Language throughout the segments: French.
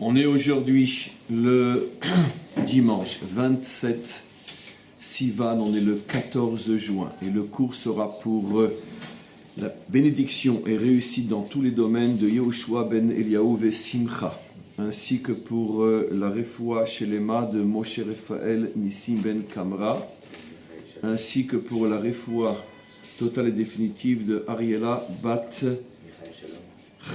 On est aujourd'hui le dimanche 27 Sivan, on est le 14 juin et le cours sera pour la bénédiction et réussite dans tous les domaines de Yehoshua ben Eliyahu ve Simcha, ainsi que pour la refoua shelema de Moshe Raphaël Nissim ben Kamra, ainsi que pour la refoua totale et définitive de Ariela Bat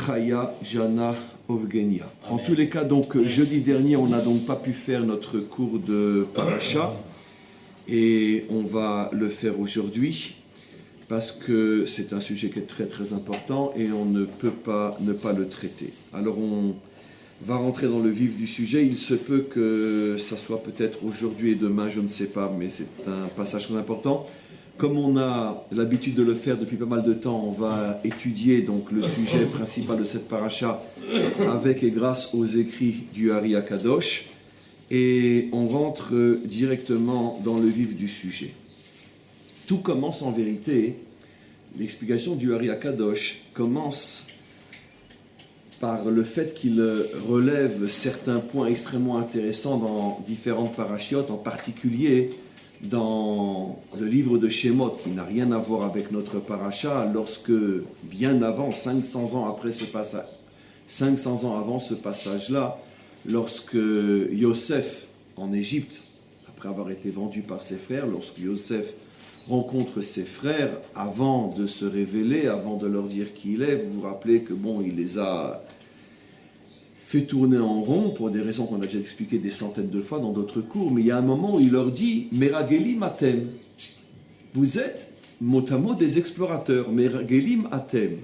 Chaya Jana Ovgenia. En tous les cas, donc jeudi dernier, on n'a donc pas pu faire notre cours de Paracha et on va le faire aujourd'hui parce que c'est un sujet qui est très très important et on ne peut pas ne pas le traiter. Alors on va rentrer dans le vif du sujet. Il se peut que ça soit peut-être aujourd'hui et demain, je ne sais pas, mais c'est un passage très important. Comme on a l'habitude de le faire depuis pas mal de temps, on va étudier donc le sujet principal de cette paracha avec et grâce aux écrits du Ari Akadosh et on rentre directement dans le vif du sujet. Tout commence en vérité, l'explication du Ari Akadosh commence par le fait qu'il relève certains points extrêmement intéressants dans différentes parachiotes, en particulier dans le livre de Shemot, qui n'a rien à voir avec notre paracha, lorsque, bien avant, 500 ans après ce passage, 500 ans avant ce passage-là, lorsque Yosef, en Égypte, après avoir été vendu par ses frères, lorsque Yosef rencontre ses frères, avant de se révéler, avant de leur dire qui il est, vous vous rappelez que bon, il les a fait tourner en rond pour des raisons qu'on a déjà expliquées des centaines de fois dans d'autres cours, mais il y a un moment où il leur dit « Meragelim atem ». Vous êtes mot à mot des explorateurs, « Meragelim atem ».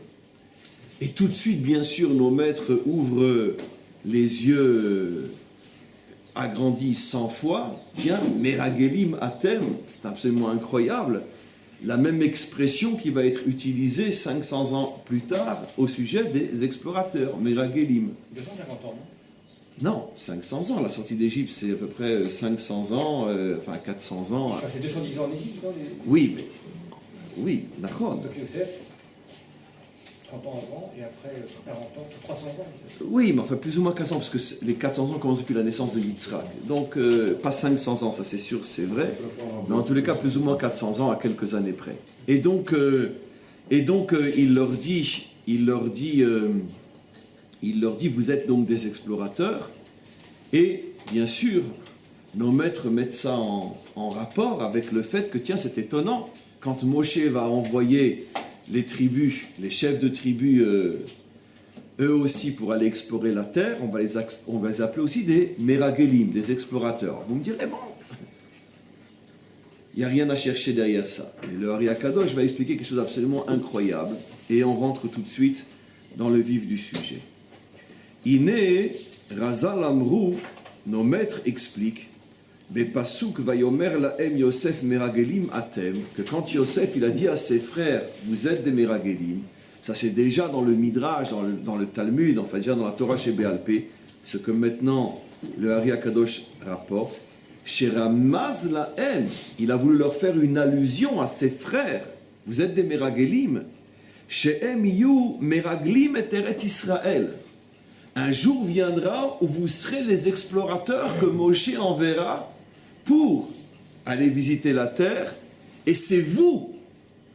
Et tout de suite, bien sûr, nos maîtres ouvrent les yeux agrandis 100 fois. Tiens, « Meragelim atem », c'est absolument incroyable. La même expression qui va être utilisée 500 ans plus tard au sujet des explorateurs, Meragelim. 250 ans, non? Non, 500 ans. La sortie d'Égypte, c'est à peu près 500 ans, enfin 400 ans. Ça fait 210 ans en Égypte, non Oui, mais... Oui, d'accord. Donc Yosef, 30 ans avant, et après 40 ans, 300 ans. Oui, mais enfin plus ou moins 400, parce que les 400 ans commencent depuis la naissance de Yitzhak. Donc, pas 500 ans, ça c'est sûr, c'est vrai. Mais en tous les cas, plus ou moins 400 ans à quelques années près. Et donc il leur dit, vous êtes donc des explorateurs. Et bien sûr, nos maîtres mettent ça en rapport avec le fait que, tiens, c'est étonnant, quand Moshe va envoyer les tribus, les chefs de tribus, eux aussi pour aller explorer la terre, on va les appeler aussi des Meragelim, des explorateurs. Vous me direz, bon, il n'y a rien à chercher derrière ça. Mais le Ari Akadosh va expliquer quelque chose d'absolument incroyable, et on rentre tout de suite dans le vif du sujet. Iné, Razal Amrou, nos maîtres expliquent, Bepasuk vayomer laem Yosef meragelim atem, que quand Yosef il a dit à ses frères, vous êtes des meragelim, ça c'est déjà dans le Midrash, dans le Talmud, enfin déjà dans la Torah chez Béalpé, ce que maintenant le Ari Akadosh rapporte, chez Ramaz laem, il a voulu leur faire une allusion à ses frères, vous êtes des meragelim, chez Emiyu meraglim et Eret Israël. Un jour viendra où vous serez les explorateurs que Moshe enverra pour aller visiter la terre, et c'est vous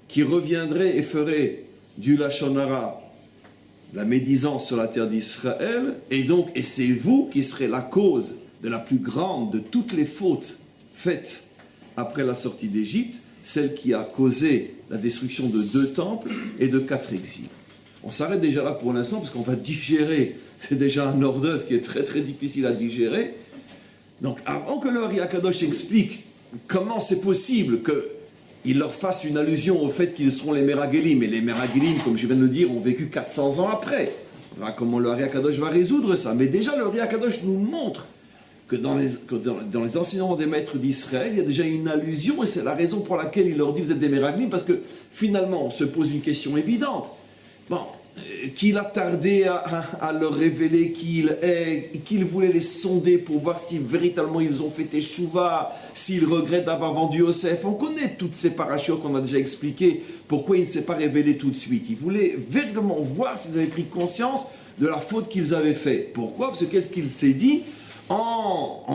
qui reviendrez et ferez du Lachon Hara la médisance sur la terre d'Israël, et c'est vous qui serez la cause de la plus grande de toutes les fautes faites après la sortie d'Égypte, celle qui a causé la destruction de 2 temples et de 4 exils. On s'arrête déjà là pour l'instant parce qu'on va digérer, c'est déjà un hors d'œuvre qui est très très difficile à digérer. Donc avant que le Ari Akadosh explique comment c'est possible qu'il leur fasse une allusion au fait qu'ils seront les Meragelim, et les Meragelim, comme je viens de le dire, ont vécu 400 ans après. On verra comment le Ari Akadosh va résoudre ça. Mais déjà le Ari Akadosh nous montre que dans les enseignements des maîtres d'Israël, il y a déjà une allusion, et c'est la raison pour laquelle il leur dit vous êtes des Meragelim, parce que finalement on se pose une question évidente. Bon, qu'il a tardé à leur révéler qui il est, qu'il voulait les sonder pour voir si véritablement ils ont fait teshuva, s'ils regrettent d'avoir vendu Yosef. On connaît toutes ces parachutes qu'on a déjà expliquées, pourquoi il ne s'est pas révélé tout de suite. Il voulait véritablement voir s'ils avaient pris conscience de la faute qu'ils avaient faite. Pourquoi? Parce que qu'est-ce qu'il s'est dit?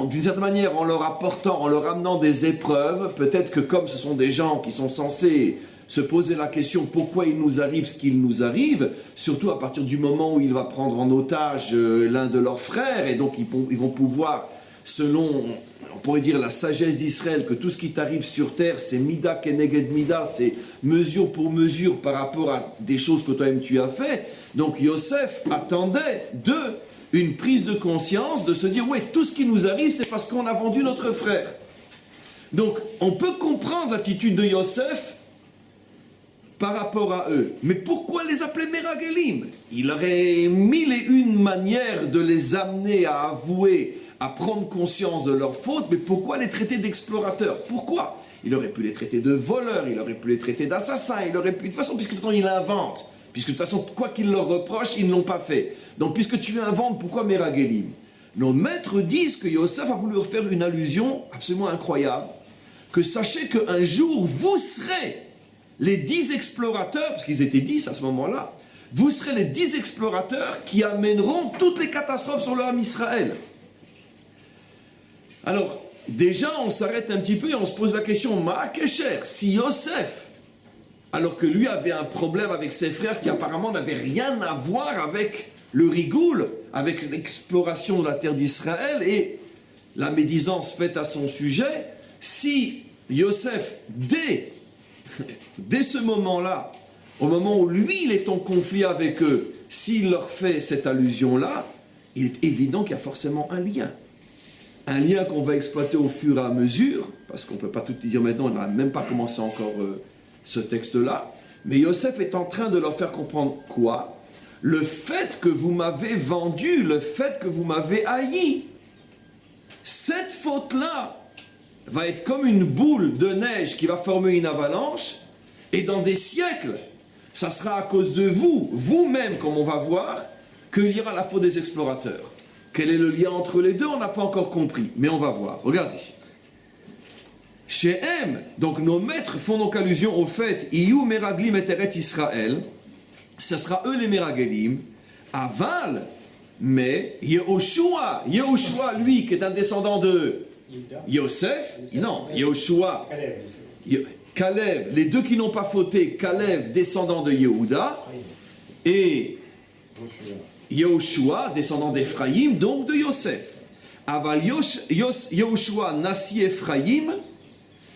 D'une certaine manière, en leur apportant, en leur amenant des épreuves, peut-être que comme ce sont des gens qui sont censés se poser la question pourquoi il nous arrive ce qu'il nous arrive, surtout à partir du moment où il va prendre en otage l'un de leurs frères, et donc ils vont pouvoir, selon, on pourrait dire, la sagesse d'Israël, que tout ce qui t'arrive sur terre, c'est mida keneged mida, c'est mesure pour mesure par rapport à des choses que toi-même tu as fait. Donc Yosef attendait une prise de conscience, de se dire, ouais, tout ce qui nous arrive, c'est parce qu'on a vendu notre frère. Donc, on peut comprendre l'attitude de Yosef par rapport à eux. Mais pourquoi les appeler Meragelim? Il aurait mille et une manières de les amener à avouer, à prendre conscience de leur faute, mais pourquoi les traiter d'explorateurs? Pourquoi? Il aurait pu les traiter de voleurs, il aurait pu les traiter d'assassins, il aurait pu, de toute façon, puisque de toute façon, il invente. Puisque de toute façon, quoi qu'il leur reproche, ils ne l'ont pas fait. Donc, puisque tu inventes, pourquoi Meragelim? Nos maîtres disent que Yosef a voulu faire une allusion absolument incroyable, que sachez qu'un jour, vous serez les 10 explorateurs, parce qu'ils étaient 10 à ce moment-là, vous serez les 10 explorateurs qui amèneront toutes les catastrophes sur le Ham Israël. Alors, déjà, on s'arrête un petit peu et on se pose la question, Ma'akesher, si Yosef, alors que lui avait un problème avec ses frères qui apparemment n'avaient rien à voir avec le rigoul, avec l'exploration de la terre d'Israël et la médisance faite à son sujet, si Yosef, dès ce moment-là, au moment où lui, il est en conflit avec eux, s'il leur fait cette allusion-là, il est évident qu'il y a forcément un lien. Un lien qu'on va exploiter au fur et à mesure, parce qu'on ne peut pas tout dire maintenant, on n'a même pas commencé encore ce texte-là, mais Yosef est en train de leur faire comprendre quoi? Le fait que vous m'avez vendu, le fait que vous m'avez haï, cette faute-là va être comme une boule de neige qui va former une avalanche, et dans des siècles, ça sera à cause de vous, vous-même, comme on va voir, qu'il y aura la faute des explorateurs. Quel est le lien entre les deux? On n'a pas encore compris, mais on va voir. Regardez. Chez M, donc nos maîtres font donc allusion au fait Iyu Meraglim et Eret Israël, ce sera eux les Meragelim, Aval, mais Yehoshua, lui qui est un descendant de Yosef, non, Yehoshua, Kalev, les deux qui n'ont pas fauté, Kalev, descendant de Yehuda, et Yehoshua, descendant d'Ephraïm, donc de Yosef. Aval Yehoshua Nasi Ephraïm,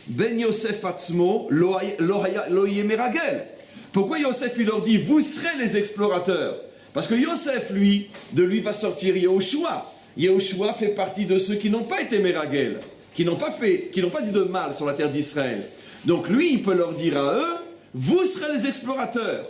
Ben Yosef Atzmo, Loye Meragel. Pourquoi Yosef il leur dit, vous serez les explorateurs? Parce que Yosef, de lui va sortir Yehoshua. Yehoshua fait partie de ceux qui n'ont pas été Meragel, qui n'ont pas dit de mal sur la terre d'Israël. Donc lui, il peut leur dire à eux, vous serez les explorateurs.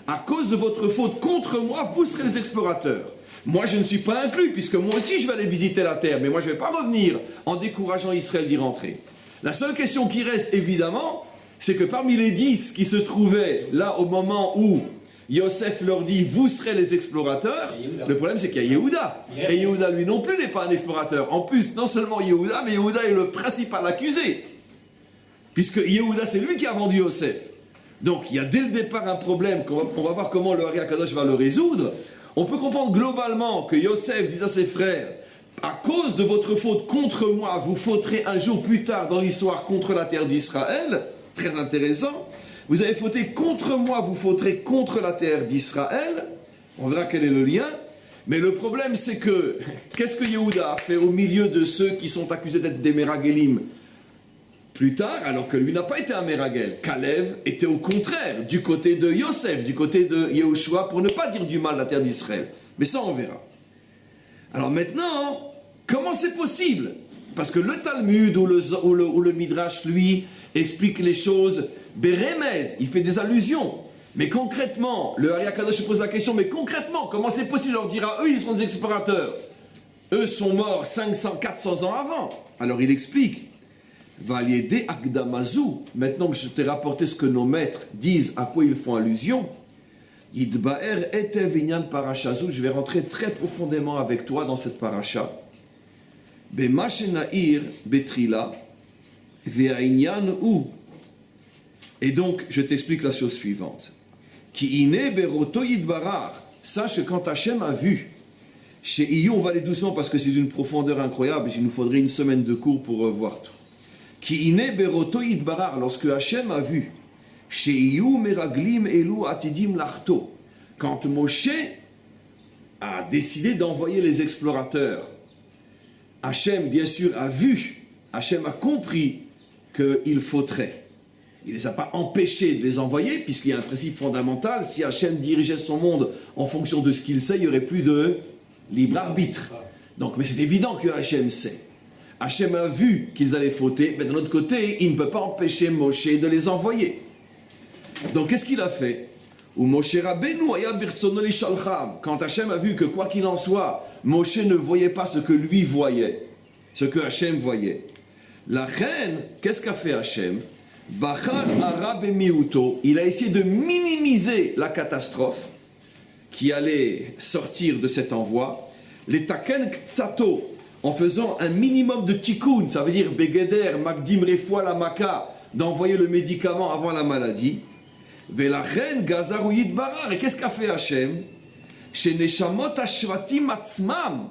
À cause de votre faute contre moi, vous serez les explorateurs. Moi, je ne suis pas inclus, puisque moi aussi, je vais aller visiter la terre, mais moi, je ne vais pas revenir en décourageant Israël d'y rentrer. La seule question qui reste, évidemment, c'est que parmi les 10 qui se trouvaient là au moment où Yosef leur dit « vous serez les explorateurs », le problème c'est qu'il y a Yehuda. Et Yehuda, lui non plus, n'est pas un explorateur. En plus, non seulement Yehuda, mais Yehuda est le principal accusé. Puisque Yehuda, c'est lui qui a vendu Yosef. Donc, il y a dès le départ un problème, on va voir comment le Hari HaKadosh va le résoudre. On peut comprendre globalement que Yosef dit à ses frères, à cause de votre faute contre moi, vous fauterez un jour plus tard dans l'histoire contre la terre d'Israël. Très intéressant. Vous avez fauté contre moi, vous fauterez contre la terre d'Israël. On verra quel est le lien. Mais le problème, c'est que, qu'est-ce que Yehuda a fait au milieu de ceux qui sont accusés d'être des Meragelim plus tard, alors que lui n'a pas été un Meragel? Kalev était au contraire du côté de Yosef, du côté de Yehoshua, pour ne pas dire du mal de la terre d'Israël. Mais ça, on verra. Alors maintenant, comment c'est possible? Parce que le Talmud ou le Midrash, lui, explique les choses Beremez, il fait des allusions. Mais concrètement, le Hari HaKadosh se pose la question, mais concrètement, comment c'est possible de leur dire à eux, ils sont des explorateurs? Eux sont morts 500, 400 ans avant. Alors il explique, Valiede Akdamazou, maintenant que je t'ai rapporté ce que nos maîtres disent, à quoi ils font allusion, Yidbaer Etev Inyan Parashazou, je vais rentrer très profondément avec toi dans cette paracha. Bemashenair Betrila, Ve'ainyan ou. Et donc, je t'explique la chose suivante. Ki ine beroto yidbarach, sache que quand Hachem a vu, chez Iyou, on va aller doucement parce que c'est d'une profondeur incroyable, il nous faudrait une semaine de cours pour voir tout. Ki ine beroto yitbarar, lorsque Hachem a vu, chez Iyou meraglim elu atidim lachto, quand Moshe a décidé d'envoyer les explorateurs, Hachem, bien sûr, a vu, Hachem a compris qu'il faudrait. Il ne les a pas empêchés de les envoyer, puisqu'il y a un principe fondamental, si Hachem dirigeait son monde en fonction de ce qu'il sait, il n'y aurait plus de libre arbitre. Donc, mais c'est évident que Hachem sait. Hachem a vu qu'ils allaient fauter, mais d'un autre côté, il ne peut pas empêcher Moshe de les envoyer. Donc, qu'est-ce qu'il a fait? Quand Hachem a vu que, quoi qu'il en soit, Moshe ne voyait pas ce que lui voyait, ce que Hachem voyait. La reine, qu'est-ce qu'a fait Hachem? Il a essayé de minimiser la catastrophe qui allait sortir de cet envoi. Les taken ktsato, en faisant un minimum de tikkun, ça veut dire begeder, magdim refoua la maka, d'envoyer le médicament avant la maladie. La reine gazarouyit barar. Et qu'est-ce qu'a fait Hachem? Chez Neshamot Ashvatim Atzmam,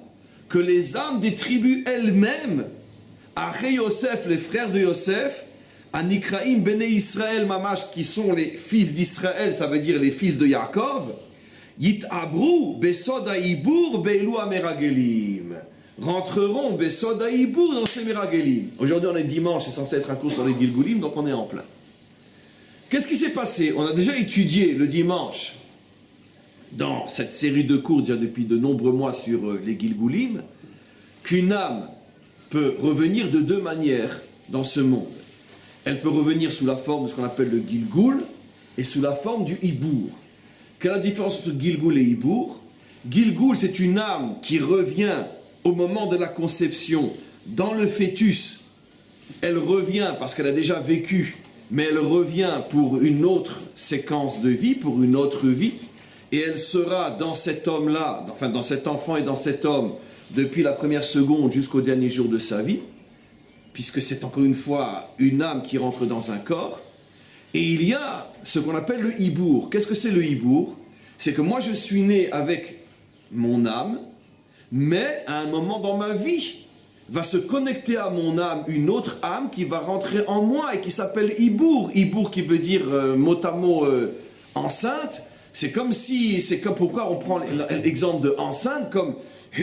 que les âmes des tribus elles-mêmes, Aché Yosef, les frères de Yosef, Anikraim Bene Israël Mamash, qui sont les fils d'Israël, ça veut dire les fils de Yaakov, Yit Abru, Besod Haïbour, Beilou Ameragelim, rentreront Besod Haïbour dans ces Meragelim. Aujourd'hui on est dimanche, c'est censé être un cours sur les Gilgulim, donc on est en plein. Qu'est-ce qui s'est passé? On a déjà étudié le dimanche, dans cette série de cours, déjà depuis de nombreux mois sur les Gilgulim, qu'une âme peut revenir de deux manières dans ce monde. Elle peut revenir sous la forme de ce qu'on appelle le Gilgul et sous la forme du Hibour. Quelle est la différence entre Gilgul et Hibour? Gilgul, c'est une âme qui revient au moment de la conception dans le fœtus. Elle revient parce qu'elle a déjà vécu, mais elle revient pour une autre séquence de vie, pour une autre vie, et elle sera dans cet homme-là, enfin dans cet enfant et dans cet homme, depuis la première seconde jusqu'au dernier jour de sa vie, puisque c'est encore une fois une âme qui rentre dans un corps. Et il y a ce qu'on appelle le hibour. Qu'est-ce que c'est le hibour? C'est que moi je suis né avec mon âme, mais à un moment dans ma vie, va se connecter à mon âme une autre âme qui va rentrer en moi et qui s'appelle hibour. Hibour qui veut dire mot à mot enceinte. C'est comme pourquoi on prend l'exemple de enceinte, comme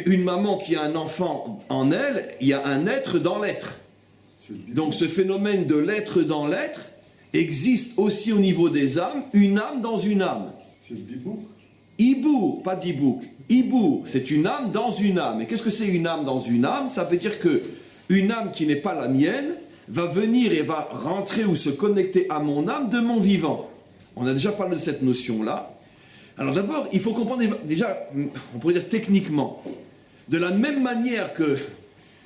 une maman qui a un enfant en elle, il y a un être dans l'être. Donc ce phénomène de l'être dans l'être existe aussi au niveau des âmes, une âme dans une âme. C'est le dibouk? Hibour, pas dibouk. Hibour, c'est une âme dans une âme. Et qu'est-ce que c'est une âme dans une âme? Ça veut dire que une âme qui n'est pas la mienne va venir et va rentrer ou se connecter à mon âme de mon vivant. On a déjà parlé de cette notion-là. Alors d'abord, il faut comprendre déjà, on pourrait dire techniquement, de la même manière que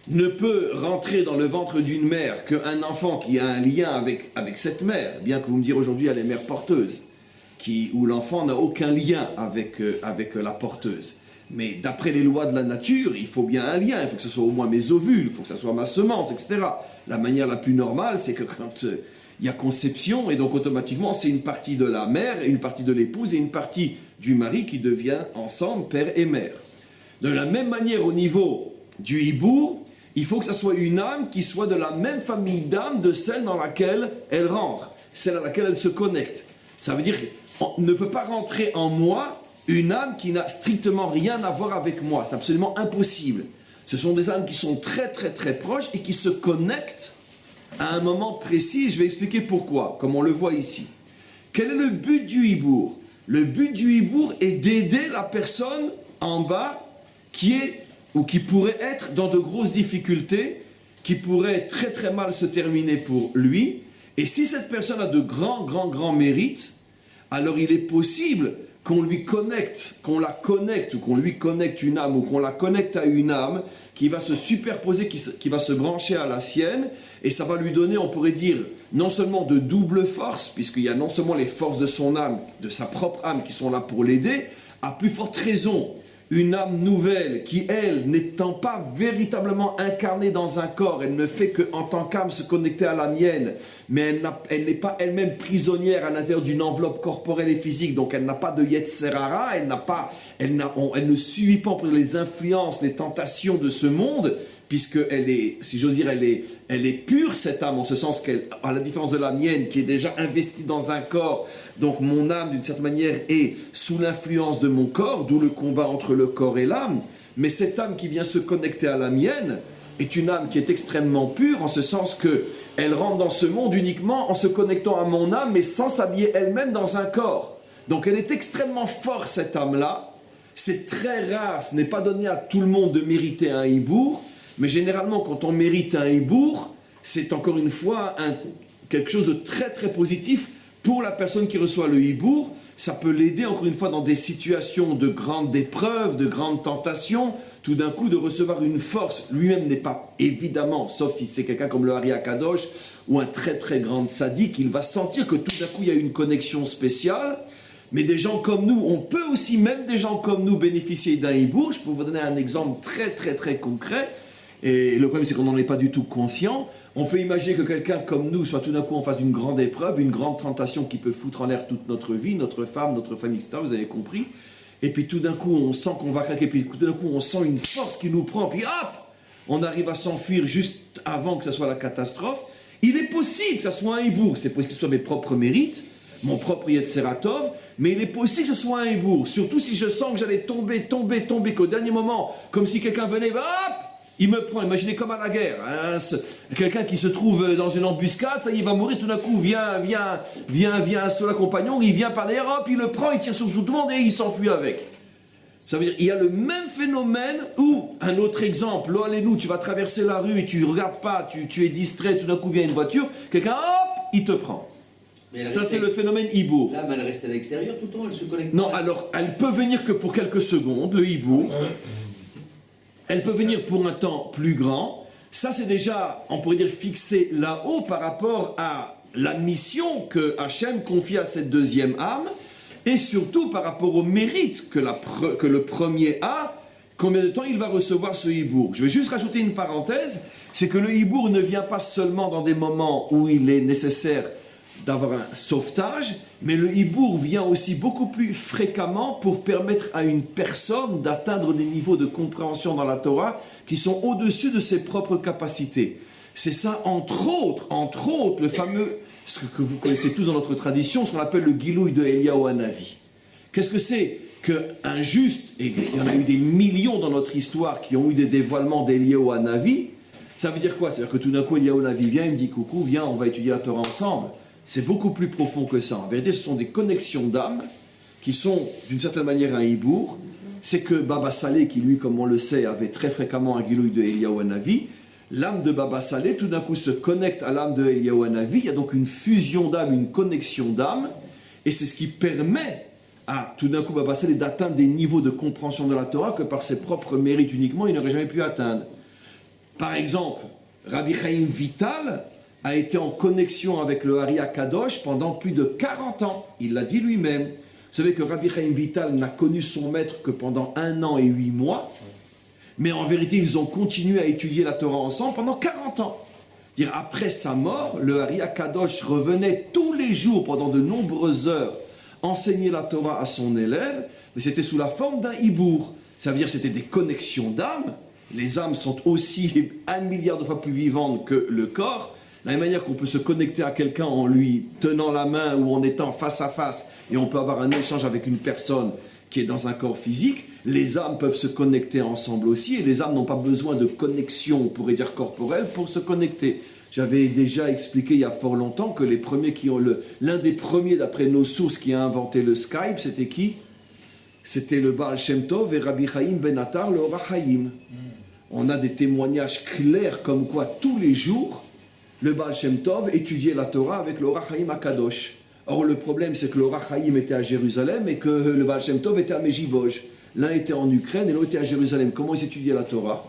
ne peut rentrer dans le ventre d'une mère qu'un enfant qui a un lien avec cette mère, bien que vous me direz aujourd'hui, il y a les mères porteuses, où l'enfant n'a aucun lien avec la porteuse. Mais d'après les lois de la nature, il faut bien un lien, il faut que ce soit au moins mes ovules, il faut que ce soit ma semence, etc. La manière la plus normale, c'est que quand il y a conception, et donc automatiquement, c'est une partie de la mère, une partie de l'épouse et une partie du mari qui devient ensemble père et mère. De la même manière, au niveau du hibour, il faut que ce soit une âme qui soit de la même famille d'âmes de celle dans laquelle elle rentre, celle à laquelle elle se connecte. Ça veut dire qu'on ne peut pas rentrer en moi une âme qui n'a strictement rien à voir avec moi. C'est absolument impossible. Ce sont des âmes qui sont très très très proches et qui se connectent à un moment précis. Je vais expliquer pourquoi, comme on le voit ici. Quel est le but du hibour? Le but du hibour est d'aider la personne en bas qui est ou qui pourrait être dans de grosses difficultés, qui pourrait très très mal se terminer pour lui. Et si cette personne a de grands mérites, alors il est possible qu'on lui connecte, qu'on la connecte, ou qu'on lui connecte une âme, ou qu'on la connecte à une âme qui va se superposer, qui va se brancher à la sienne, et ça va lui donner, on pourrait dire, non seulement de double force, puisqu'il y a non seulement les forces de son âme, de sa propre âme qui sont là pour l'aider, à plus forte raison, une âme nouvelle qui, elle, n'étant pas véritablement incarnée dans un corps, elle ne fait qu'en tant qu'âme se connecter à la mienne, mais elle n'est pas elle-même prisonnière à l'intérieur d'une enveloppe corporelle et physique, donc elle n'a pas de Yetzer Hara, elle ne subit pas les influences, les tentations de ce monde, puisqu'elle est, si j'ose dire, elle est pure, cette âme, en ce sens qu'elle, à la différence de la mienne, qui est déjà investie dans un corps, donc mon âme, d'une certaine manière, est sous l'influence de mon corps, d'où le combat entre le corps et l'âme, mais cette âme qui vient se connecter à la mienne est une âme qui est extrêmement pure, en ce sens qu'elle rentre dans ce monde uniquement en se connectant à mon âme, mais sans s'habiller elle-même dans un corps. Donc elle est extrêmement forte, cette âme-là. C'est très rare, ce n'est pas donné à tout le monde de mériter un hibour, mais généralement, quand on mérite un hibour, c'est encore une fois quelque chose de très très positif pour la personne qui reçoit le hibour. Ça peut l'aider encore une fois dans des situations de grandes épreuves, de grandes tentations, tout d'un coup de recevoir une force. Lui-même n'est pas évidemment, sauf si c'est quelqu'un comme le Hari Akadosh ou un très très grand sadique, il va sentir que tout d'un coup il y a une connexion spéciale. Mais des gens comme nous, on peut aussi, même des gens comme nous, bénéficier d'un hibour. Je peux vous donner un exemple très très très concret. Et le problème, c'est qu'on n'en est pas du tout conscient. On peut imaginer que quelqu'un comme nous soit tout d'un coup en face d'une grande épreuve, une grande tentation qui peut foutre en l'air toute notre vie, notre femme, notre famille, etc. Vous avez compris. Et puis tout d'un coup, on sent qu'on va craquer. Puis tout d'un coup, on sent une force qui nous prend. Puis hop, on arrive à s'enfuir juste avant que ce soit la catastrophe. Il est possible que ce soit un hibour. C'est possible que ce soit mes propres mérites, mon propre Yetzeratov, mais il est possible que ce soit un hibour. Surtout si je sens que j'allais tomber, qu'au dernier moment, comme si quelqu'un venait, hop, il me prend. Imaginez comme à la guerre, hein, quelqu'un qui se trouve dans une embuscade, ça y est, il va mourir, tout d'un coup vient un seul compagnon, il vient par derrière, hop, il le prend, il tire sur tout le monde et il s'enfuit avec. Ça veut dire, il y a le même phénomène où, un autre exemple, là, allez-nous, tu vas traverser la rue et tu ne regardes pas, tu es distrait, tout d'un coup vient une voiture, quelqu'un, hop, il te prend. Ça, c'est le phénomène hibour. Là, elle reste à l'extérieur tout le temps, elle se connecte. Non, alors, elle peut venir que pour quelques secondes, le hibour. Elle peut venir pour un temps plus grand. Ça, c'est déjà, on pourrait dire, fixé là-haut par rapport à la mission que Hachem confie à cette deuxième âme, et surtout par rapport au mérite que le premier a, combien de temps il va recevoir ce hibour. Je vais juste rajouter une parenthèse, c'est que le hibour ne vient pas seulement dans des moments où il est nécessaire d'avoir un sauvetage, mais le hibour vient aussi beaucoup plus fréquemment pour permettre à une personne d'atteindre des niveaux de compréhension dans la Torah qui sont au-dessus de ses propres capacités. C'est ça, entre autres, le fameux, ce que vous connaissez tous dans notre tradition, ce qu'on appelle le Gilouï de Eliyahu Hanavi. Qu'est-ce que c'est qu'un juste, et il y en a eu des millions dans notre histoire qui ont eu des dévoilements d'Eliyahu Hanavi, ça veut dire quoi? C'est-à-dire que tout d'un coup, Eliyahu Hanavi vient, il me dit « Coucou, viens, on va étudier la Torah ensemble ». C'est beaucoup plus profond que ça. En vérité, ce sont des connexions d'âme qui sont, d'une certaine manière, un hibour. C'est que Baba Saleh, qui lui, comme on le sait, avait très fréquemment un Gilouï de Eliyahu Hanavi, l'âme de Baba Saleh, tout d'un coup, se connecte à l'âme de Eliyahu Hanavi. Il y a donc une fusion d'âme, une connexion d'âme, et c'est ce qui permet à, tout d'un coup, Baba Saleh d'atteindre des niveaux de compréhension de la Torah que par ses propres mérites uniquement, il n'aurait jamais pu atteindre. Par exemple, Rabbi Chaim Vital a été en connexion avec le Hari Akadosh pendant plus de 40 ans. Il l'a dit lui-même. Vous savez que Rabbi Chaim Vital n'a connu son maître que pendant 1 an et 8 mois, mais en vérité, ils ont continué à étudier la Torah ensemble pendant 40 ans. Dire, après sa mort, le Hari Akadosh revenait tous les jours pendant de nombreuses heures enseigner la Torah à son élève, mais c'était sous la forme d'un hibour. Ça veut dire que c'était des connexions d'âmes. Les âmes sont aussi 1 milliard de fois plus vivantes que le corps. De la même manière qu'on peut se connecter à quelqu'un en lui tenant la main ou en étant face à face, et on peut avoir un échange avec une personne qui est dans un corps physique, les âmes peuvent se connecter ensemble aussi, et les âmes n'ont pas besoin de connexion, on pourrait dire corporelle, pour se connecter. J'avais déjà expliqué il y a fort longtemps que les premiers qui ont l'un des premiers, d'après nos sources, qui a inventé le Skype, c'était qui? C'était le Baal Shem Tov et Rabbi Chaim Ben Attar, le Or HaChaim. On a des témoignages clairs comme quoi tous les jours, le Baal Shem Tov étudiait la Torah avec le Or HaChaim à Kadosh. Or, le problème, c'est que le Or HaChaim était à Jérusalem et que le Baal Shem Tov était à Mejiboj. L'un était en Ukraine et l'autre était à Jérusalem. Comment ils étudiaient la Torah?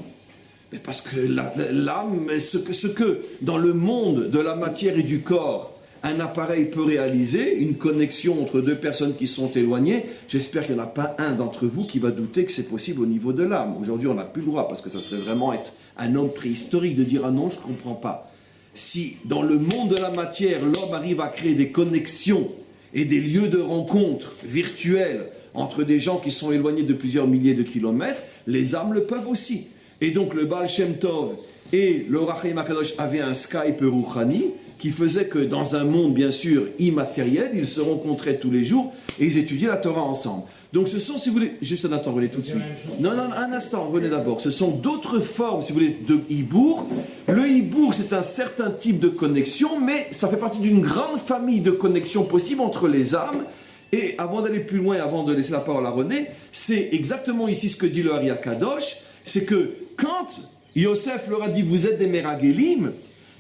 Mais parce que l'âme, ce que dans le monde de la matière et du corps, un appareil peut réaliser une connexion entre deux personnes qui sont éloignées. J'espère qu'il n'y en a pas un d'entre vous qui va douter que c'est possible au niveau de l'âme. Aujourd'hui, on n'a plus le droit, parce que ça serait vraiment être un homme préhistorique de dire « Ah non, je ne comprends pas ». Si dans le monde de la matière, l'homme arrive à créer des connexions et des lieux de rencontre virtuels entre des gens qui sont éloignés de plusieurs milliers de kilomètres, les âmes le peuvent aussi. Et donc le Baal Shem Tov et le Or HaChaim HaKadosh avaient un Skype Rouhani qui faisait que dans un monde bien sûr immatériel, ils se rencontraient tous les jours et ils étudiaient la Torah ensemble. Donc ce sont, si vous voulez, juste un instant, revenez tout de suite. Non, un instant, revenez d'abord. Ce sont d'autres formes, si vous voulez, de hibour. Le hibour, c'est un certain type de connexion, mais ça fait partie d'une grande famille de connexions possibles entre les âmes. Et avant d'aller plus loin, avant de laisser la parole à René, c'est exactement ici ce que dit le Ari Kadosh, c'est que quand Yosef leur a dit « vous êtes des Meragelim »,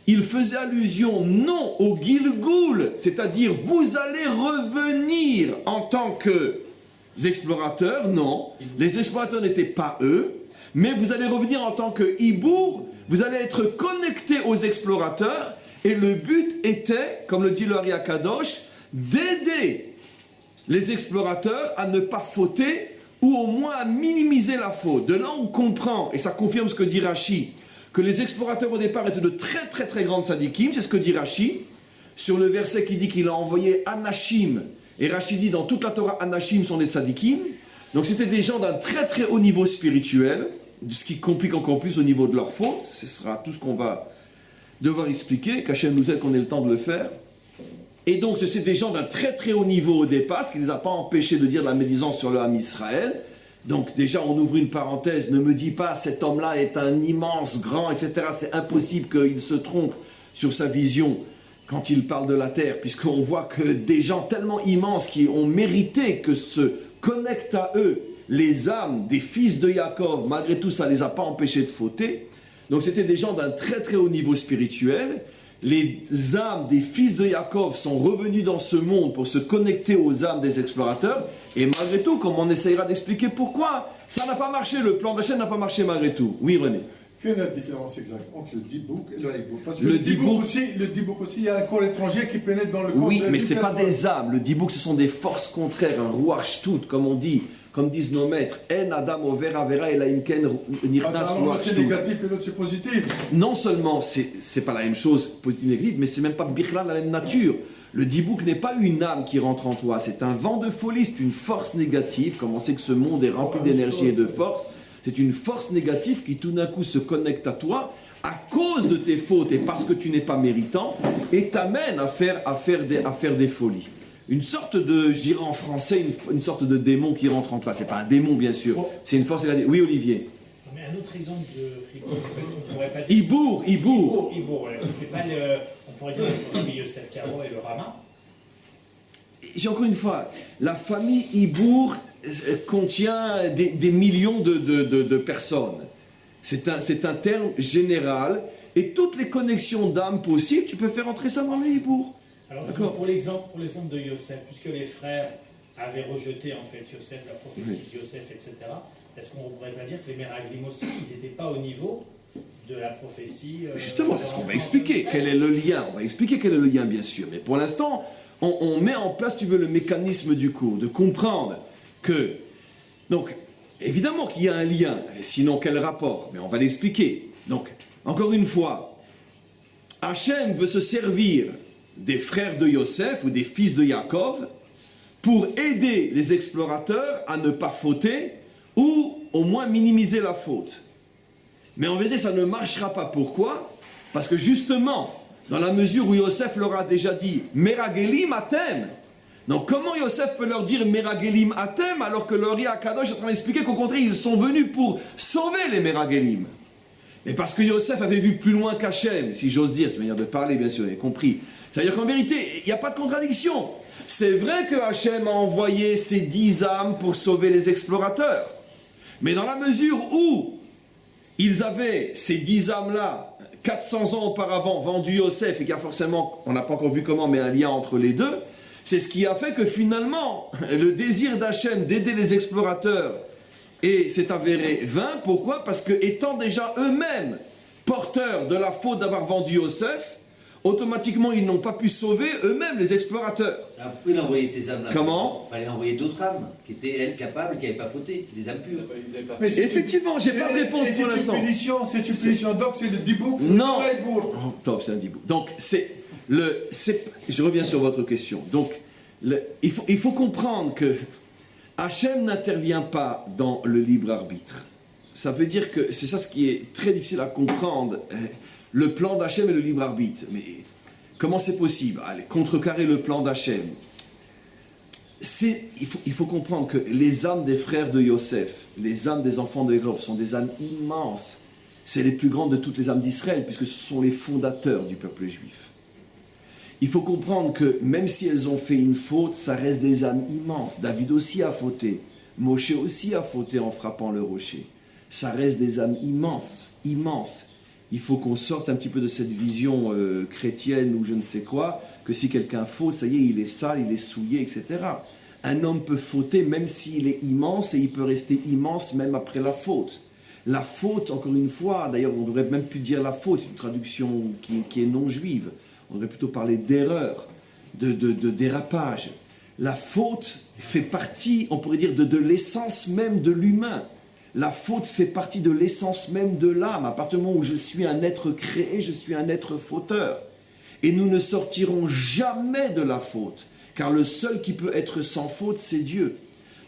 il faisait allusion non au Gilgoul, c'est-à-dire vous allez revenir en tant que explorateurs, non. Les explorateurs n'étaient pas eux, mais vous allez revenir en tant que hibour, vous allez être connectés aux explorateurs, et le but était, comme le dit le Ari Kadosh, d'aider les explorateurs à ne pas fauter, ou au moins à minimiser la faute. De là on comprend, et ça confirme ce que dit Rashi, que les explorateurs au départ étaient de très très très grandes sadikim, c'est ce que dit Rashi, sur le verset qui dit qu'il a envoyé Anashim, et Rashi dit dans toute la Torah, Anashim sont des tzadikim, donc c'était des gens d'un très très haut niveau spirituel, ce qui complique encore plus au niveau de leur faute, ce sera tout ce qu'on va devoir expliquer, qu'Hachem nous aide qu'on ait le temps de le faire. Et donc c'est des gens d'un très très haut niveau au départ, ce qui ne les a pas empêchés de dire de la médisance sur le Ham Israël. Donc déjà on ouvre une parenthèse, ne me dis pas cet homme-là est un immense grand, etc. C'est impossible qu'il se trompe sur sa vision quand il parle de la terre, puisqu'on voit que des gens tellement immenses qui ont mérité que se connectent à eux les âmes des fils de Yaakov, malgré tout ça ne les a pas empêchés de fauter. Donc c'était des gens d'un très très haut niveau spirituel. Les âmes des fils de Yaakov sont revenus dans ce monde pour se connecter aux âmes des explorateurs. Et malgré tout, comme on essayera d'expliquer pourquoi, ça n'a pas marché, le plan d'Hachem n'a pas marché malgré tout. Oui, René. Quelle est la différence exacte entre le dibouk et le hibouk? Parce que le dibouk aussi, il y a un corps étranger qui pénètre dans le corps. Oui, mais ce n'est pas des âmes. Le dibouk, ce sont des forces contraires, un ruach tout, comme on dit, comme disent nos maîtres. En adam over avera et la imken nirnas ruach c'est négatif et l'autre c'est positif. Non seulement c'est pas la même chose, positif et négatif, mais c'est même pas bichlan la même nature. Le dibouk n'est pas une âme qui rentre en toi, c'est un vent de folie, c'est une force négative. Comme on sait que ce monde est rempli d'énergie et de force, c'est une force négative qui tout d'un coup se connecte à toi à cause de tes fautes et parce que tu n'es pas méritant et t'amène à faire des folies. Une sorte de, je dirais en français, une sorte de démon qui rentre en toi. C'est pas un démon bien sûr, c'est une force négative. Oui Olivier. Mais un autre exemple de on pourrait pas dire. Hibour. Ouais. C'est pas le, on pourrait dire le Yosef Karo et le Rama. J'ai encore une fois, la famille Hibour contient des millions de personnes. C'est un terme général et toutes les connexions d'âme possibles, tu peux faire entrer ça dans le Hibour. Alors pour l'exemple de Yosef, puisque les frères avaient rejeté en fait Yosef, la prophétie de Yosef, etc. Est-ce qu'on pourrait pas dire que les Meraglim aussi, ils n'étaient pas au niveau de la prophétie Justement, c'est ce qu'on va expliquer. Quel est le lien? On va expliquer quel est le lien, bien sûr. Mais pour l'instant, on met en place, tu veux, le mécanisme du cours, de comprendre que... Donc, évidemment qu'il y a un lien. Sinon, quel rapport? Mais on va l'expliquer. Donc, encore une fois, Hachem veut se servir des frères de Yosef ou des fils de Yaakov pour aider les explorateurs à ne pas fauter ou au moins minimiser la faute. Mais en vérité, ça ne marchera pas. Pourquoi? Parce que justement, dans la mesure où Yosef leur a déjà dit « Meragelim atem », donc comment Yosef peut leur dire « Meragelim atem » alors que le Ari Akadosh est en train d'expliquer qu'au contraire, ils sont venus pour sauver les Meragelim. Mais parce que Yosef avait vu plus loin qu'Hachem, si j'ose dire, c'est une manière de parler, bien sûr, vous avez compris. C'est-à-dire qu'en vérité, il n'y a pas de contradiction. C'est vrai que Hachem a envoyé ses 10 âmes pour sauver les explorateurs. Mais dans la mesure où ils avaient ces 10 âmes-là, 400 ans auparavant, vendu Yosef, et qu'il y a forcément, on n'a pas encore vu comment, mais un lien entre les deux, c'est ce qui a fait que finalement, le désir d'Hachem d'aider les explorateurs s'est avéré vain. Pourquoi? Parce que étant déjà eux-mêmes porteurs de la faute d'avoir vendu Yosef, automatiquement ils n'ont pas pu sauver eux-mêmes les explorateurs. Alors pourquoi il a envoyé ces âmes-là? Comment? Il fallait envoyer d'autres âmes qui étaient, elles, capables, qui n'avaient pas fauté, des âmes pures. Mais c'est Effectivement, j'ai pas de réponse pour l'instant. C'est une punition, donc c'est le Dibouk, c'est Non. le Laïbour. Oh, top, c'est un dibou. Donc, je reviens sur votre question. Donc, il faut comprendre que Hachem n'intervient pas dans le libre arbitre. Ça veut dire que c'est ça ce qui est très difficile à comprendre. Le plan d'Hachem et le libre arbitre. Mais comment c'est possible? Allez, contrecarrer le plan d'Hachem. Il faut comprendre que les âmes des frères de Yosef, les âmes des enfants de Yaakov sont des âmes immenses. C'est les plus grandes de toutes les âmes d'Israël, puisque ce sont les fondateurs du peuple juif. Il faut comprendre que même si elles ont fait une faute, ça reste des âmes immenses. David aussi a fauté. Moshe aussi a fauté en frappant le rocher. Ça reste des âmes immenses, immenses. Il faut qu'on sorte un petit peu de cette vision chrétienne ou je ne sais quoi, que si quelqu'un faute, ça y est, il est sale, il est souillé, etc. Un homme peut fauter même s'il est immense et il peut rester immense même après la faute. La faute, encore une fois, d'ailleurs on ne devrait même plus dire la faute, c'est une traduction qui est non juive. On devrait plutôt parler d'erreur, de dérapage. La faute fait partie, on pourrait dire, de l'essence même de l'humain. La faute fait partie de l'essence même de l'âme. À partir du moment où je suis un être créé, je suis un être fauteur. Et nous ne sortirons jamais de la faute, car le seul qui peut être sans faute, c'est Dieu.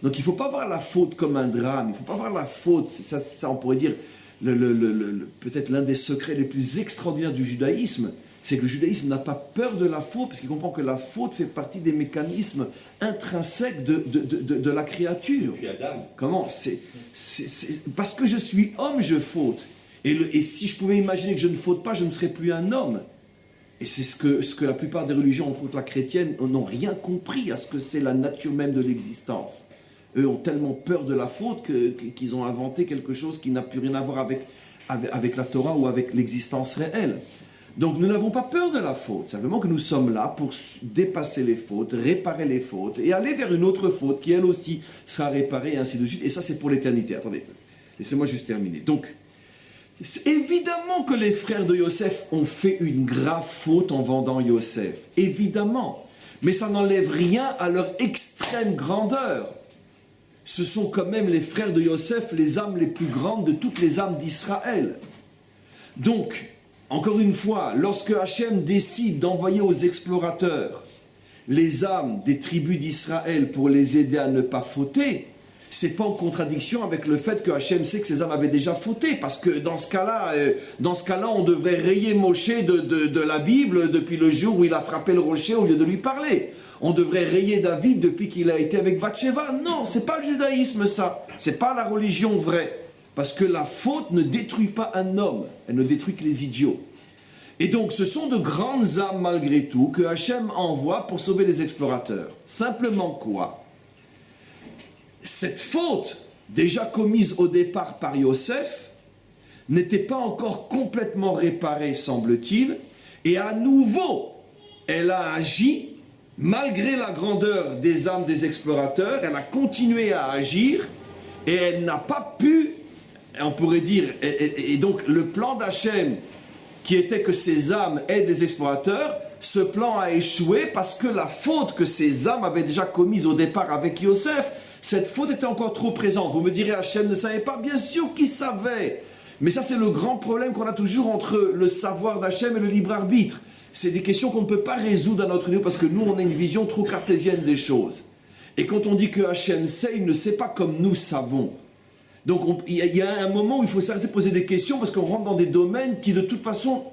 Donc il ne faut pas voir la faute comme un drame, il ne faut pas voir la faute, ça on pourrait dire, peut-être l'un des secrets les plus extraordinaires du judaïsme, c'est que le judaïsme n'a pas peur de la faute, parce qu'il comprend que la faute fait partie des mécanismes intrinsèques de la créature. Puis Adam. Comment parce que je suis homme, je faute. Et si je pouvais imaginer que je ne faute pas, je ne serais plus un homme. Et c'est ce que la plupart des religions, entre autres la chrétienne, n'ont rien compris à ce que c'est la nature même de l'existence. Eux ont tellement peur de la faute qu'ils ont inventé quelque chose qui n'a plus rien à voir avec la Torah ou avec l'existence réelle. Donc nous n'avons pas peur de la faute, simplement que nous sommes là pour dépasser les fautes, réparer les fautes et aller vers une autre faute qui elle aussi sera réparée et ainsi de suite. Et ça c'est pour l'éternité. Attendez, laissez-moi juste terminer. Donc, évidemment que les frères de Yosef ont fait une grave faute en vendant Yosef, évidemment. Mais ça n'enlève rien à leur extrême grandeur. Ce sont quand même les frères de Yosef, les âmes les plus grandes de toutes les âmes d'Israël. Donc, encore une fois, lorsque Hachem décide d'envoyer aux explorateurs les âmes des tribus d'Israël pour les aider à ne pas fauter, c'est pas en contradiction avec le fait que Hachem sait que ces âmes avaient déjà fauté, parce que dans ce cas-là, on devrait rayer Moshe de la Bible depuis le jour où il a frappé le rocher au lieu de lui parler. On devrait rayer David depuis qu'il a été avec Bathsheba. Non, c'est pas le judaïsme ça, c'est pas la religion vraie. Parce que la faute ne détruit pas un homme, elle ne détruit que les idiots. Et donc ce sont de grandes âmes malgré tout que Hachem envoie pour sauver les explorateurs. Simplement quoi? Cette faute, déjà commise au départ par Yosef, n'était pas encore complètement réparée, semble-t-il, et à nouveau, elle a agi, malgré la grandeur des âmes des explorateurs, elle a continué à agir, et elle n'a pas pu, on pourrait dire, et donc le plan d'Hachem, qui était que ces âmes aident les explorateurs, ce plan a échoué parce que la faute que ces âmes avaient déjà commise au départ avec Yosef, cette faute était encore trop présente. Vous me direz, Hachem ne savait pas? Bien sûr qu'il savait. Mais ça, c'est le grand problème qu'on a toujours entre le savoir d'Hachem et le libre arbitre. C'est des questions qu'on ne peut pas résoudre à notre niveau parce que nous, on a une vision trop cartésienne des choses. Et quand on dit que Hachem sait, il ne sait pas comme nous savons. Donc, il y a un moment où il faut s'arrêter de poser des questions parce qu'on rentre dans des domaines qui, de toute façon,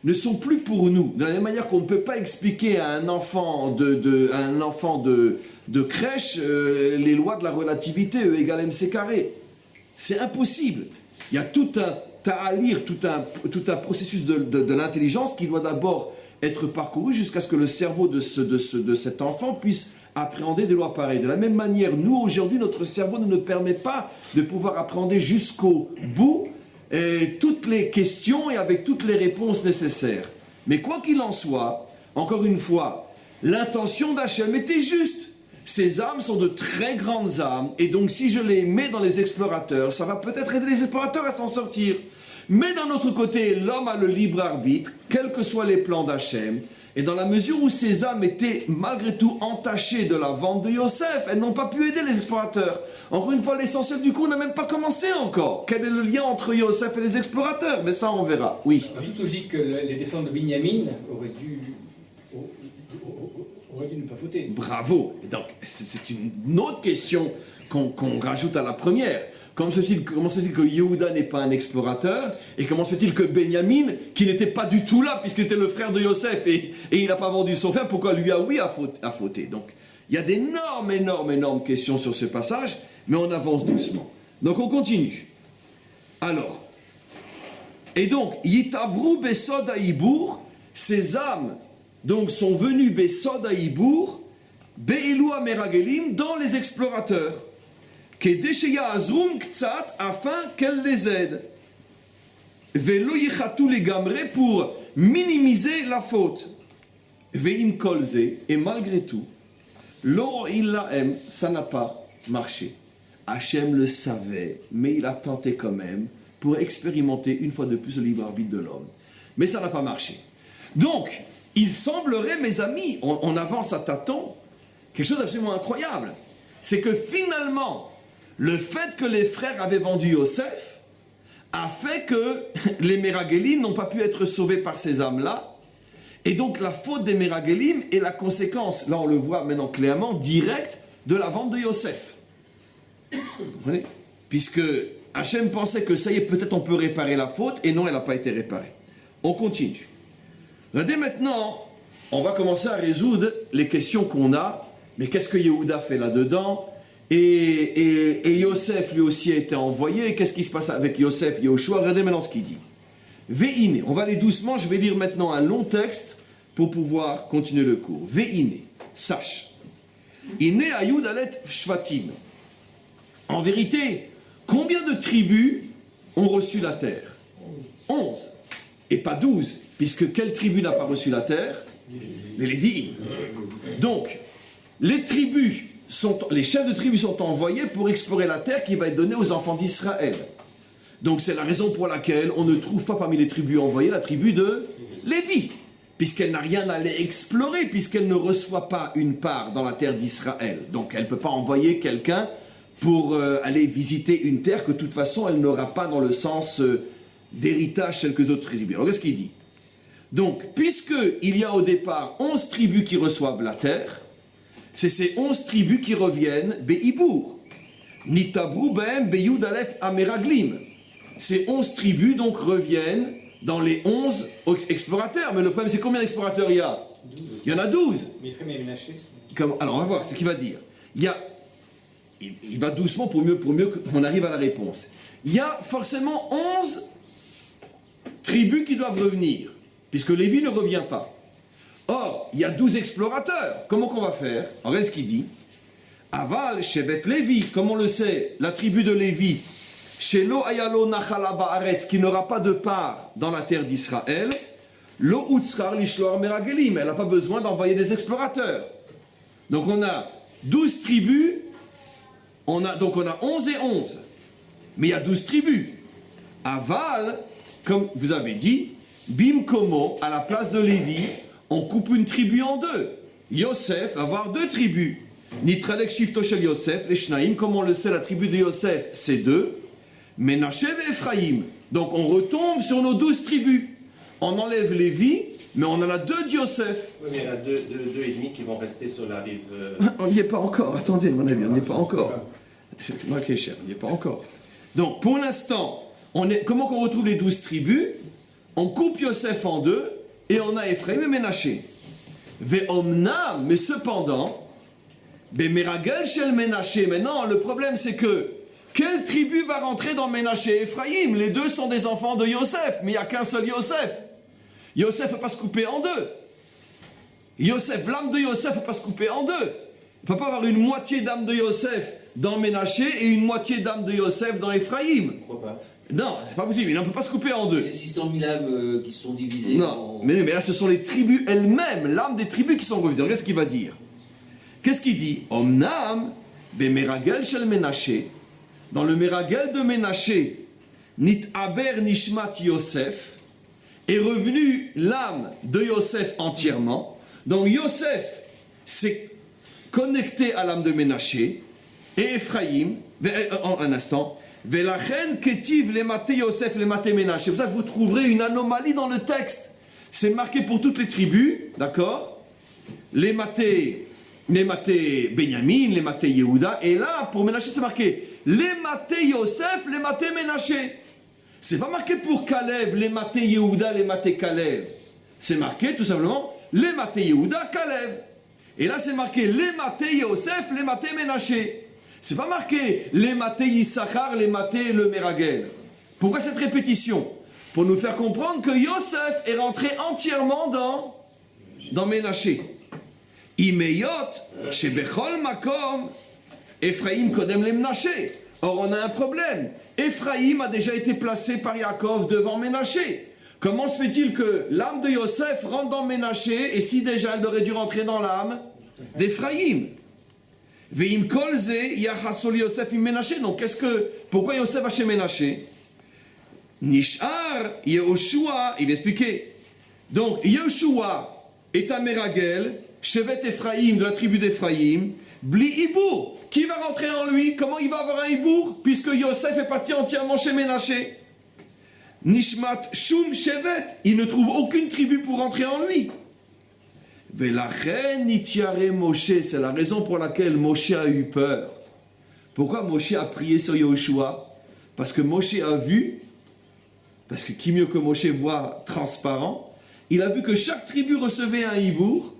ne sont plus pour nous. De la même manière qu'on ne peut pas expliquer à un enfant de crèche les lois de la relativité, E égale mc carré. C'est impossible. Il y a tout un ta'alir, tout un processus de l'intelligence qui doit d'abord être parcouru jusqu'à ce que le cerveau de cet enfant puisse appréhender des lois pareilles. De la même manière, nous, aujourd'hui, notre cerveau ne nous permet pas de pouvoir appréhender jusqu'au bout toutes les questions et avec toutes les réponses nécessaires. Mais quoi qu'il en soit, encore une fois, l'intention d'Hachem était juste. ces âmes sont de très grandes âmes, et donc si je les mets dans les explorateurs, ça va peut-être aider les explorateurs à s'en sortir. Mais d'un autre côté, l'homme a le libre arbitre, quels que soient les plans d'Hachem, et dans la mesure où ces âmes étaient malgré tout entachées de la vente de Yosef, elles n'ont pas pu aider les explorateurs. Encore une fois, l'essentiel du coup n'a même pas commencé encore. Quel est le lien entre Yosef et les explorateurs? Mais ça, on verra. Oui. En toute logique, les descendants de Binyamin auraient dû ne pas fauter. Bravo. Et donc, c'est une autre question qu'on rajoute à la première. Comment se fait-il que Yehuda n'est pas un explorateur? Et comment se fait-il que Benjamin, qui n'était pas du tout là, puisqu'il était le frère de Yosef, et il n'a pas vendu son frère, pourquoi lui a fauté? Donc, il y a d'énormes questions sur ce passage, mais on avance doucement. Donc, on continue. Alors, et donc, Yitabru Besod Haïbour, ces âmes, donc, sont venues Besod Haïbour, Be'elu Meragelim, dans les explorateurs. Afin qu'elle les aide. Velo yichatu legamre, pour minimiser la faute. Veim kolze, et malgré tout, lo ilahem, ça n'a pas marché. Hachem le savait, mais il a tenté quand même pour expérimenter une fois de plus le libre arbitre de l'homme. Mais ça n'a pas marché. Donc, il semblerait, mes amis, on avance à tâtons, quelque chose d'absolument incroyable. C'est que finalement, le fait que les frères avaient vendu Yosef a fait que les Méragelim n'ont pas pu être sauvés par ces âmes-là. Et donc la faute des Méragelim est la conséquence, là on le voit maintenant clairement, directe de la vente de Yosef. Vous comprenez? Puisque Hachem pensait que ça y est, peut-être on peut réparer la faute, et non, elle n'a pas été réparée. On continue. Regardez maintenant, on va commencer à résoudre les questions qu'on a. Mais qu'est-ce que Yehuda fait là-dedans? Et Yosef lui aussi a été envoyé. Qu'est-ce qui se passe avec Yosef, Yehoshua? Regardez maintenant ce qu'il dit. Ve'ine, on va aller doucement, je vais lire maintenant un long texte pour pouvoir continuer le cours. Ve'ine, sache. Ine ayud alet shvatim. En vérité, combien de tribus ont reçu la terre? 11. Et pas 12, puisque quelle tribu n'a pas reçu la terre? Les Lévi'im. Donc, les chefs de tribus sont envoyés pour explorer la terre qui va être donnée aux enfants d'Israël. Donc c'est la raison pour laquelle on ne trouve pas parmi les tribus envoyées la tribu de Lévi, puisqu'elle n'a rien à aller explorer, puisqu'elle ne reçoit pas une part dans la terre d'Israël. Donc elle ne peut pas envoyer quelqu'un pour aller visiter une terre que de toute façon elle n'aura pas dans le sens d'héritage tel que les autres tribus. Alors qu'est-ce qu'il dit? Donc, puisqu'il y a au départ 11 tribus qui reçoivent la terre, c'est ces 11 tribus qui reviennent Be'ibour. Nitabru be'em be'yud alef ameraglim. Ces 11 tribus donc reviennent dans les 11 explorateurs. Mais le problème, c'est combien d'explorateurs il y a? 12. Il y en a 12. Mais il y a Ménaché. Alors on va voir ce qu'il va dire. Il va doucement pour mieux qu'on arrive à la réponse. Il y a forcément 11 tribus qui doivent revenir, puisque Lévi ne revient pas. Or, il y a 12 explorateurs. Comment qu'on va faire? Regardez ce qu'il dit. Aval, Shevet Lévi, comme on le sait, la tribu de Lévi, Shelo Ayalo Nachala Baaretz, qui n'aura pas de part dans la terre d'Israël, Lo Utzrar Lishloar Meragelim, elle n'a pas besoin d'envoyer des explorateurs. Donc on a 12 tribus, donc on a 11 et 11. Mais il y a 12 tribus. Aval, comme vous avez dit, Bim Komo, à la place de Lévi, on coupe une tribu en deux. Yosef va avoir 2 tribus. Nitralek Shifto Shel Yosef, les Shnaim, comme on le sait, la tribu de Yosef, c'est 2. Menaché et Ephraïm. Donc on retombe sur nos 12 tribus. On enlève Lévi, mais on en a 2 de Yosef. Oui, mais il y en a deux et demi qui vont rester sur la rive. On n'y est pas encore. Attendez, mon ami, on n'y est pas encore. On n'y est pas encore. Donc, pour l'instant, comment qu'on retrouve les 12 tribus? On coupe Yosef en 2 et on a Ephraïm et Ménaché. Ve'omnam, mais cependant, Be'meragel shel Ménaché. Maintenant, le problème, c'est que quelle tribu va rentrer dans Ménaché et Ephraïm? Les 2 sont des enfants de Yosef, mais il n'y a qu'un seul Yosef. Yosef ne peut pas se couper en 2. L'âme de Yosef ne peut pas se couper en 2. Il ne peut pas avoir une moitié d'âme de Yosef dans Ménaché et une moitié d'âme de Yosef dans Ephraïm. Pourquoi pas? Non, c'est pas possible, il ne peut pas se couper en 2. Il y a 600 000 âmes qui sont divisées. Non, mais là ce sont les tribus elles-mêmes, l'âme des tribus qui sont revenues. Regarde ce qu'il va dire. Qu'est-ce qu'il dit? Omnam, bemeragel shel Menaché, dans le Meragel de Menaché, nit aber nishmat Yosef, est revenu l'âme de Yosef entièrement. Donc Yosef s'est connecté à l'âme de Menaché et Ephraïm, un instant, Velachen ketiv lemate Yosef lemate Menaché. C'est pour ça que vous trouverez une anomalie dans le texte. C'est marqué pour toutes les tribus, d'accord? Les maté Benyamin, les maté Yehuda, et là, pour Menaché, c'est marqué les maté Yosef, les maté Menaché. C'est pas marqué pour Kalev, les maté Yehuda, les maté Kalev. C'est marqué tout simplement les maté Yehuda, Kalev. Et là, c'est marqué les maté Yosef, les maté Menaché. C'est pas marqué les maté Yissachar, les maté le Meragel. Pourquoi cette répétition? Pour nous faire comprendre que Yosef est rentré entièrement dans Menaché. Imeyot, chez Bechol Makom, Ephraim Kodem le Menaché. Or, on a un problème. Ephraim a déjà été placé par Yaakov devant Menaché. Comment se fait-il que l'âme de Yosef rentre dans Menaché, et si déjà elle aurait dû rentrer dans l'âme d'Ephraim? Veim kolze yachasol Yosef im Menaché. Donc, pourquoi Yosef va chez Menaché? Nishar Yehoshua, il va expliquer. Donc, Yehoshua est un Meragel, Chevet Ephraim, de la tribu d'Ephraim, Bli Ibour. Qui va rentrer en lui? Comment il va avoir un Ibour? Puisque Yosef est parti entièrement chez Menaché. Nishmat Shum Chevet, il ne trouve aucune tribu pour rentrer en lui. Velachen Nitiare Moshe, c'est la raison pour laquelle Moshe a eu peur. Pourquoi Moshe a prié sur Yehoshua? Parce que Moshe a vu, parce que qui mieux que Moshe voit transparent, il a vu que chaque tribu recevait un hibour,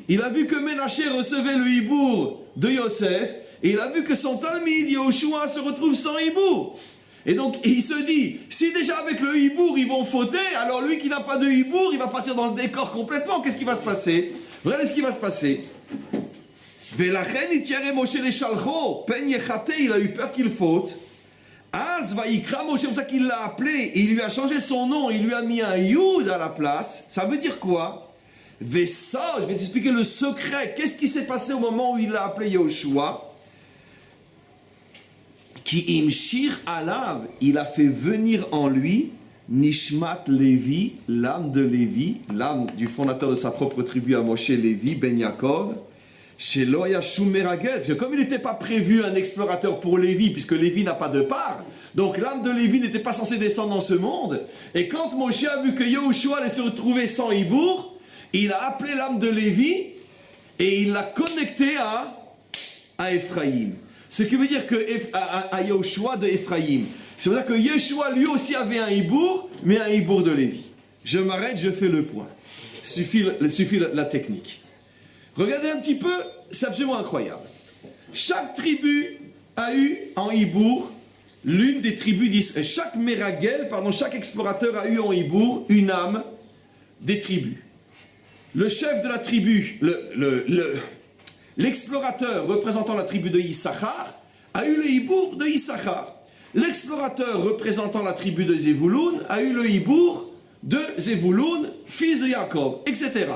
il a vu que Menaché recevait le hibour de Yosef, et il a vu que son Talmid, Yehoshua, se retrouve sans hibour. Et donc il se dit, si déjà avec le hibour ils vont fauter, alors lui qui n'a pas de hibour, il va partir dans le décor complètement. Qu'est-ce qui va se passer? Regardez ce qui va se passer. Velachen itiare Moshe le shalcho, pen yechate, il a eu peur qu'il faute. Az vaikra Moshe, c'est pour ça qu'il l'a appelé, il lui a changé son nom, il lui a mis un Yud à la place. Ça veut dire quoi? Vessa, je vais t'expliquer le secret. Qu'est-ce qui s'est passé au moment où il l'a appelé Yehoshua? Ki imshir alav, il a fait venir en lui Nishmat Lévi, l'âme de Lévi, l'âme du fondateur de sa propre tribu à Moshe, Lévi, Ben Yaakov, chez Loya Shum Meragel. Parce que comme il n'était pas prévu un explorateur pour Lévi, puisque Lévi n'a pas de part, donc l'âme de Lévi n'était pas censée descendre dans ce monde. Et quand Moshe a vu que Yehoshua allait se retrouver sans hibour, il a appelé l'âme de Lévi et il l'a connecté à Ephraïm. Ce qui veut dire que à Yehoshua de Ephraïm. C'est pour ça que Yeshua lui aussi avait un hibour, mais un hibour de Lévi. Je m'arrête, je fais le point. Suffit la technique. Regardez un petit peu, c'est absolument incroyable. Chaque tribu a eu en hibour l'une des tribus d'Israël. Chaque Meragel, chaque explorateur a eu en hibour une âme des tribus. Le chef de la tribu, l'explorateur représentant la tribu de Issachar a eu le hibour de Issachar. L'explorateur représentant la tribu de Zévouloun a eu le hibour de Zévouloun, fils de Yaakov, etc.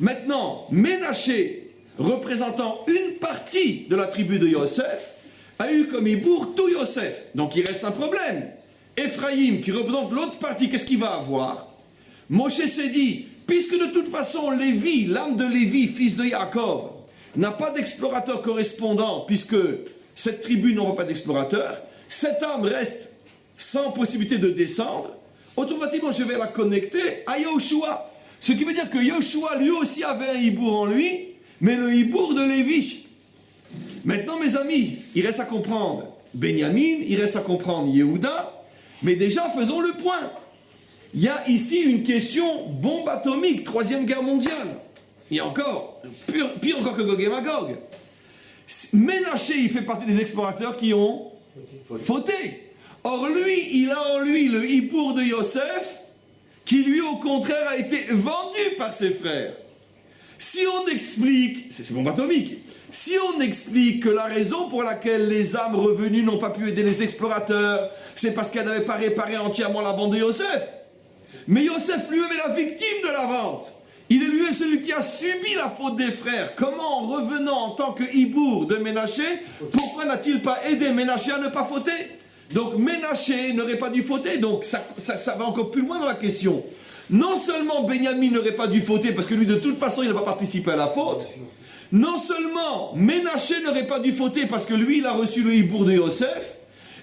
Maintenant, Menaché, représentant une partie de la tribu de Yosef, a eu comme hibour tout Yosef. Donc il reste un problème. Ephraïm, qui représente l'autre partie, qu'est-ce qu'il va avoir? Moshe s'est dit, puisque de toute façon Lévi, l'âme de Lévi, fils de Yaakov, n'a pas d'explorateur correspondant, puisque cette tribu n'aura pas d'explorateur, cette âme reste sans possibilité de descendre, automatiquement je vais la connecter à Yehoshua. Ce qui veut dire que Yehoshua lui aussi avait un hibour en lui, mais le hibour de Lévi. Maintenant mes amis, il reste à comprendre Benyamin, il reste à comprendre Yehuda, mais déjà faisons le point. Il y a ici une question bombe atomique, 3e guerre mondiale. Il y a encore, pire encore que Gog et Magog. Menaché, il fait partie des explorateurs qui ont fauté. Or lui, il a en lui le hibour de Yosef, qui lui au contraire a été vendu par ses frères. Si on explique, c'est bombe atomique, si on explique que la raison pour laquelle les âmes revenues n'ont pas pu aider les explorateurs, c'est parce qu'elles n'avaient pas réparé entièrement la vente de Yosef. Mais Yosef lui-même est la victime de la vente. Il est lui-même celui qui a subi la faute des frères. Comment, en revenant en tant que hibour de Ménaché, pourquoi n'a-t-il pas aidé Ménaché à ne pas fauter? Donc Ménaché n'aurait pas dû fauter, donc ça va encore plus loin dans la question. Non seulement Benjamin n'aurait pas dû fauter, parce que lui de toute façon il n'a pas participé à la faute, non seulement Ménaché n'aurait pas dû fauter, parce que lui il a reçu le hibour de Yosef,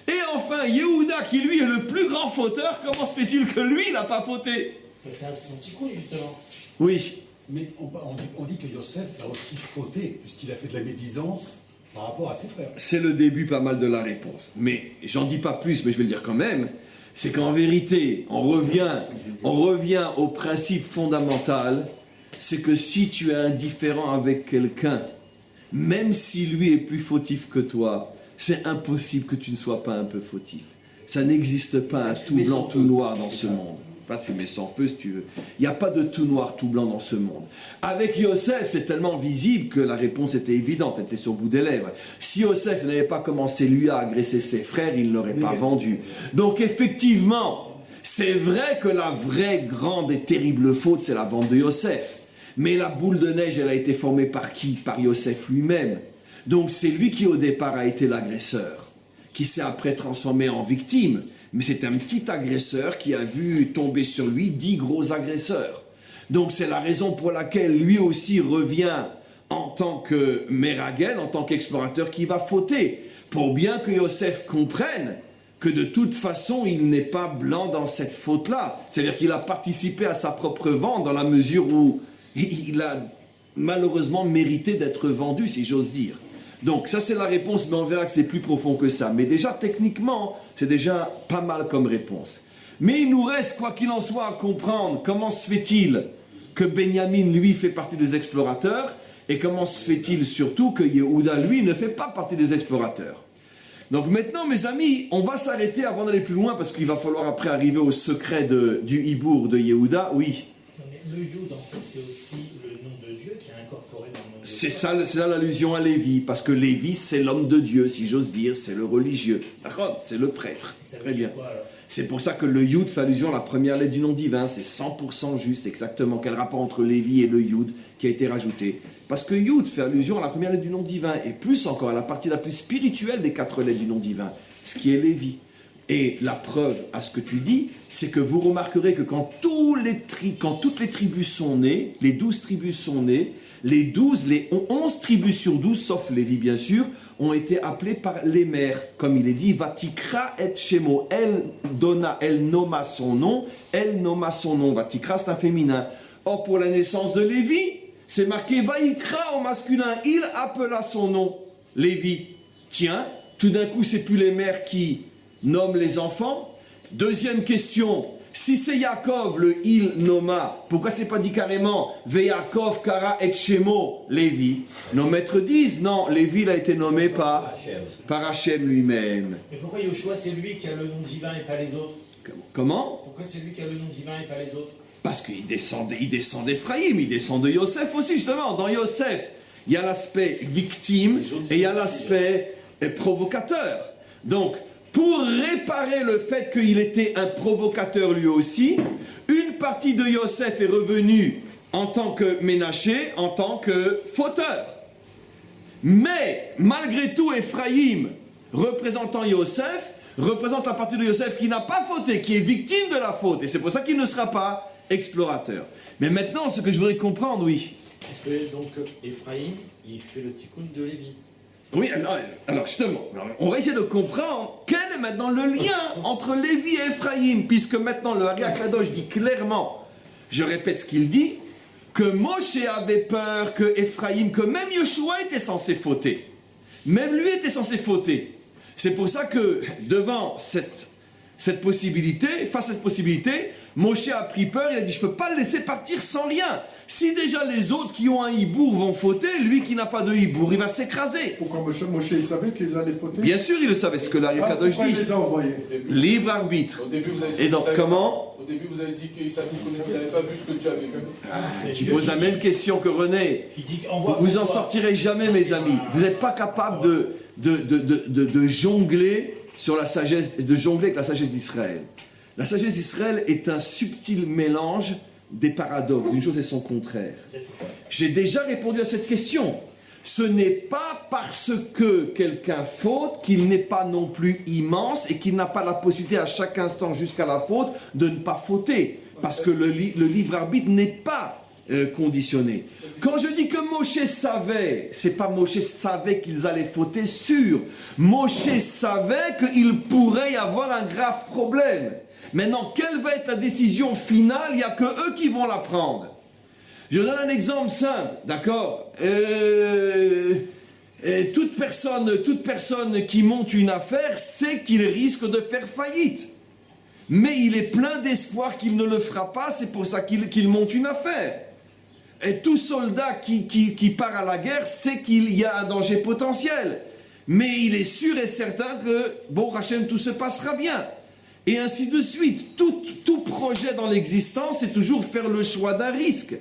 et enfin Yehuda qui lui est le plus grand fauteur, comment se fait-il que lui il n'a pas fauté? C'est son petit coup, justement. Oui. Mais on dit que Yosef a aussi fauté, puisqu'il a fait de la médisance par rapport à ses frères. C'est le début pas mal de la réponse. Mais j'en dis pas plus, mais je vais le dire quand même. C'est qu'en vérité, on revient au principe fondamental, c'est que si tu es indifférent avec quelqu'un, même si lui est plus fautif que toi, c'est impossible que tu ne sois pas un peu fautif. Ça n'existe pas un tout blanc, tout noir dans ce monde. Pas fumer sans feu si tu veux. Il n'y a pas de tout noir, tout blanc dans ce monde. Avec Yosef, c'est tellement visible que la réponse était évidente, elle était sur le bout des lèvres. Si Yosef n'avait pas commencé lui à agresser ses frères, il ne l'aurait pas vendu. Donc effectivement, c'est vrai que la vraie grande et terrible faute, c'est la vente de Yosef. Mais la boule de neige, elle a été formée par qui? Par Yosef lui-même. Donc c'est lui qui au départ a été l'agresseur, qui s'est après transformé en victime. Mais c'est un petit agresseur qui a vu tomber sur lui 10 gros agresseurs. Donc c'est la raison pour laquelle lui aussi revient en tant que Meragel, en tant qu'explorateur qui va fauter, pour bien que Yosef comprenne que de toute façon il n'est pas blanc dans cette faute-là. C'est-à-dire qu'il a participé à sa propre vente dans la mesure où il a malheureusement mérité d'être vendu, si j'ose dire. Donc ça c'est la réponse, mais on verra que c'est plus profond que ça. Mais déjà techniquement, c'est déjà pas mal comme réponse. Mais il nous reste, quoi qu'il en soit, à comprendre comment se fait-il que Benjamin, lui, fait partie des explorateurs, et comment se fait-il surtout que Yehuda, lui, ne fait pas partie des explorateurs. Donc maintenant, mes amis, on va s'arrêter avant d'aller plus loin, parce qu'il va falloir après arriver au secret du hibour de Yehuda. Oui. Non, mais le Yud, en fait, c'est aussi le nom de Dieu qui est incorporé dans le nom de Dieu. C'est ça l'allusion à Lévi, parce que Lévi, c'est l'homme de Dieu, si j'ose dire, c'est le religieux. D'accord, c'est le prêtre. Très bien. C'est pour ça que le Yud fait allusion à la première lettre du nom divin, c'est 100% juste, exactement. Quel rapport entre Lévi et le Yud qui a été rajouté? Parce que Yud fait allusion à la première lettre du nom divin, et plus encore à la partie la plus spirituelle des 4 lettres du nom divin, ce qui est Lévi. Et la preuve à ce que tu dis, c'est que vous remarquerez que quand toutes les tribus sont nées, les 12 tribus sont nées, les 11 tribus sur 12, sauf Lévi bien sûr, ont été appelées par les mères. Comme il est dit, Vatikra et Shemo, elle nomma son nom, Vatikra c'est un féminin. Or pour la naissance de Lévi, c'est marqué Vaikra au masculin, il appela son nom, Lévi. Tiens, tout d'un coup c'est plus les mères qui nomment les enfants. Deuxième question, si c'est Yaakov le il nomma, pourquoi c'est pas dit carrément Ve'Yaakov kara et Shemo Lévi? Nos maîtres disent non, Lévi il a été nommé par Hachem lui-même. Mais pourquoi Yoshua c'est lui qui a le nom divin et pas les autres? Comment? Pourquoi c'est lui qui a le nom divin et pas les autres? Parce qu'il descend d'Ephraïm, il descend de Yosef aussi justement. Dans Yosef, il y a l'aspect victime et il y a l'aspect provocateur. Donc, pour réparer le fait qu'il était un provocateur lui aussi, une partie de Yosef est revenue en tant que Ménaché, en tant que fauteur. Mais, malgré tout, Ephraïm, représentant Yosef, représente la partie de Yosef qui n'a pas fauté, qui est victime de la faute. Et c'est pour ça qu'il ne sera pas explorateur. Mais maintenant, ce que je voudrais comprendre, oui. Est-ce que donc Ephraïm, il fait le tikkun de Lévi? Oui, alors justement, on va essayer de comprendre quel est maintenant le lien entre Lévi et Ephraïm, puisque maintenant le Ari Akadosh dit clairement, je répète ce qu'il dit, que Moshe avait peur que Ephraïm, que même Yeshua était censé fauter. Même lui était censé fauter. C'est pour ça que devant cette possibilité, face à cette possibilité, Moshe a pris peur, il a dit je ne peux pas le laisser partir sans rien. Si déjà les autres qui ont un hibour vont fauter, lui qui n'a pas de hibour, il va s'écraser. Pourquoi Moshe il savait qu'ils allaient fauter? Bien sûr, il le savait, ce que l'Ari Kadosh dit. Pourquoi il les a envoyés? Libre arbitre. Au début, vous avez dit Et donc, comment? Au début, vous avez dit qu'il n'avait pas vu ce que tu avais vu. Tu poses la même question que René. Vous en sortirez jamais, mes amis. Vous n'êtes pas capable de jongler sur la sagesse, de jongler avec la sagesse d'Israël. La sagesse d'Israël est un subtil mélange des paradoxes, d'une chose et son contraire. J'ai déjà répondu à cette question. Ce n'est pas parce que quelqu'un faute qu'il n'est pas non plus immense et qu'il n'a pas la possibilité à chaque instant jusqu'à la faute de ne pas fauter. Parce que le libre arbitre n'est pas conditionné. Quand je dis que Moshe savait, c'est pas Moshe savait qu'ils allaient fauter sûr. Moshe savait qu'il pourrait y avoir un grave problème. Maintenant, quelle va être la décision finale? Il n'y a que eux qui vont la prendre. Je donne un exemple simple, d'accord? Toute personne qui monte une affaire sait qu'il risque de faire faillite. Mais il est plein d'espoir qu'il ne le fera pas, c'est pour ça qu'il monte une affaire. Et tout soldat qui part à la guerre sait qu'il y a un danger potentiel. Mais il est sûr et certain que, bon, Hachem, tout se passera bien. Et ainsi de suite. Tout projet dans l'existence, c'est toujours faire le choix d'un risque.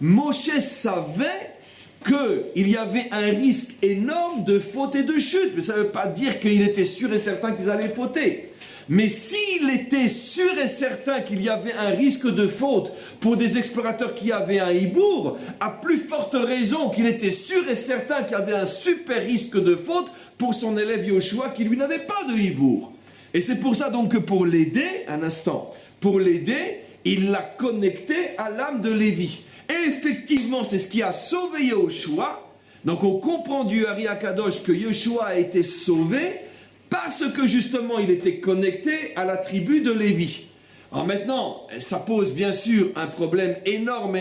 Moshe savait qu'il y avait un risque énorme de faute et de chute. Mais ça ne veut pas dire qu'il était sûr et certain qu'ils allaient fauter. Mais s'il était sûr et certain qu'il y avait un risque de faute pour des explorateurs qui avaient un hibour, à plus forte raison qu'il était sûr et certain qu'il y avait un super risque de faute pour son élève Yoshua qui lui n'avait pas de hibour. Et c'est pour ça donc que pour l'aider, pour l'aider, il l'a connecté à l'âme de Lévi. Et effectivement, c'est ce qui a sauvé Yoshua. Donc on comprend du Ari Akadosh que Yoshua a été sauvé parce que justement il était connecté à la tribu de Lévi. Alors maintenant, ça pose bien sûr un problème énorme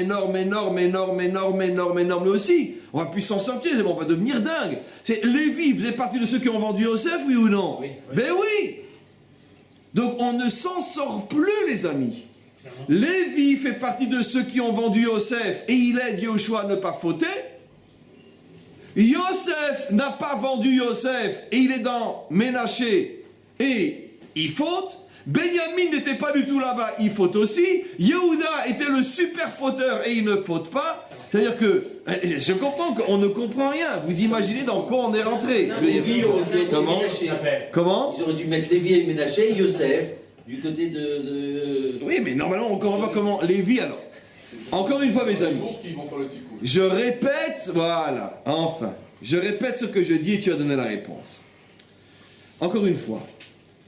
aussi. On va plus s'en sortir, on va devenir dingue. Lévi faisait partie de ceux qui ont vendu Yosef, oui ou non? Oui. Ben oui. Donc on ne s'en sort plus, les amis. Lévi fait partie de ceux qui ont vendu Yosef et il aide Yoshua à ne pas fauter. Yosef n'a pas vendu Yosef et il est dans Ménaché et il faute. Benjamin n'était pas du tout là-bas, il faute aussi. Yehuda était le super fauteur et il ne faute pas. C'est-à-dire que, je comprends qu'on ne comprend rien. Vous imaginez dans quoi on est rentré? Lévi aurait dû être Comment? Ménaché. Comment? Ils auraient dû mettre Lévi et Ménaché et Yosef du côté de... Oui, mais normalement, on voit comment. Lévi, alors. Encore une fois, mes amis. Ils vont faire le tikkun. Je répète, voilà, enfin. Je répète ce que je dis et tu as donné la réponse. Encore une fois.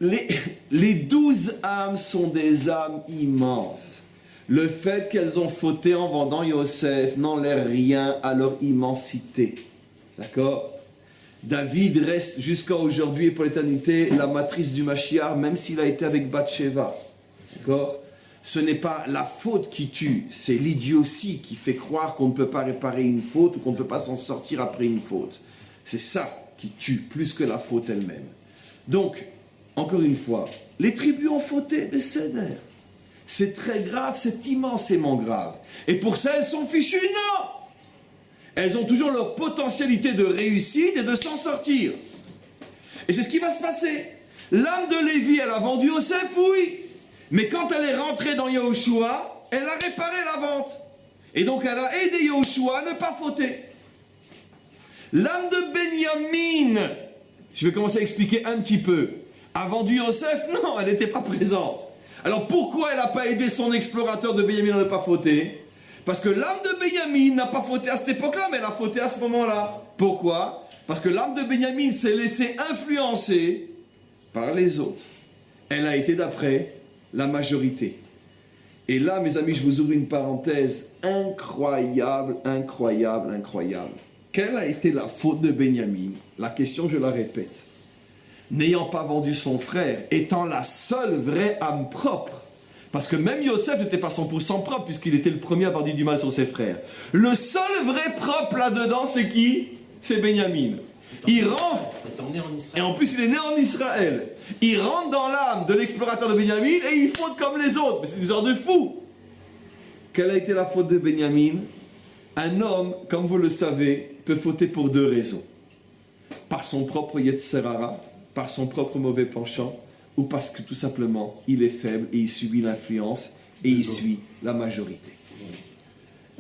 Les 12 âmes sont des âmes immenses. Le fait qu'elles ont fauté en vendant Yosef n'enlève rien à leur immensité. D'accord? David reste jusqu'à aujourd'hui et pour l'éternité la matrice du Mashiach, même s'il a été avec Bathsheba. D'accord? Ce n'est pas la faute qui tue, c'est l'idiotie qui fait croire qu'on ne peut pas réparer une faute ou qu'on ne peut pas s'en sortir après une faute. C'est ça qui tue, plus que la faute elle-même. Donc, encore une fois, les tribus ont fauté, mais c'est très grave, c'est immensément grave. Et pour ça, elles sont fichues? Non! Elles ont toujours leur potentialité de réussite et de s'en sortir. Et c'est ce qui va se passer. L'âme de Lévi, elle a vendu Yosef, oui. Mais quand elle est rentrée dans Yahushua, elle a réparé la vente. Et donc elle a aidé Yahushua à ne pas fauter. L'âme de Benjamin, je vais commencer à expliquer un petit peu. A vendu Yosef? Non, elle n'était pas présente. Alors pourquoi elle n'a pas aidé son explorateur de Benjamin à ne pas fauter? Parce que l'âme de Benjamin n'a pas fauté à cette époque-là, mais elle a fauté à ce moment-là. Pourquoi? Parce que l'âme de Benjamin s'est laissée influencer par les autres. Elle a été d'après la majorité. Et là, mes amis, je vous ouvre une parenthèse incroyable. Quelle a été la faute de Benjamin? La question, je la répète. N'ayant pas vendu son frère, étant la seule vraie âme propre, parce que même Yosef n'était pas 100% propre, puisqu'il était le premier à avoir dit du mal sur ses frères. Le seul vrai propre là-dedans, c'est qui? C'est Benjamin. Il rentre, et en plus il est né en Israël. Il rentre dans l'âme de l'explorateur de Benjamin et il faute comme les autres. Mais c'est une sorte de fou. Quelle a été la faute de Benjamin? Un homme, comme vous le savez, peut fauter pour deux raisons. Par son propre Yetzerara, par son propre mauvais penchant, ou parce que tout simplement, il est faible et il subit l'influence et il suit la majorité.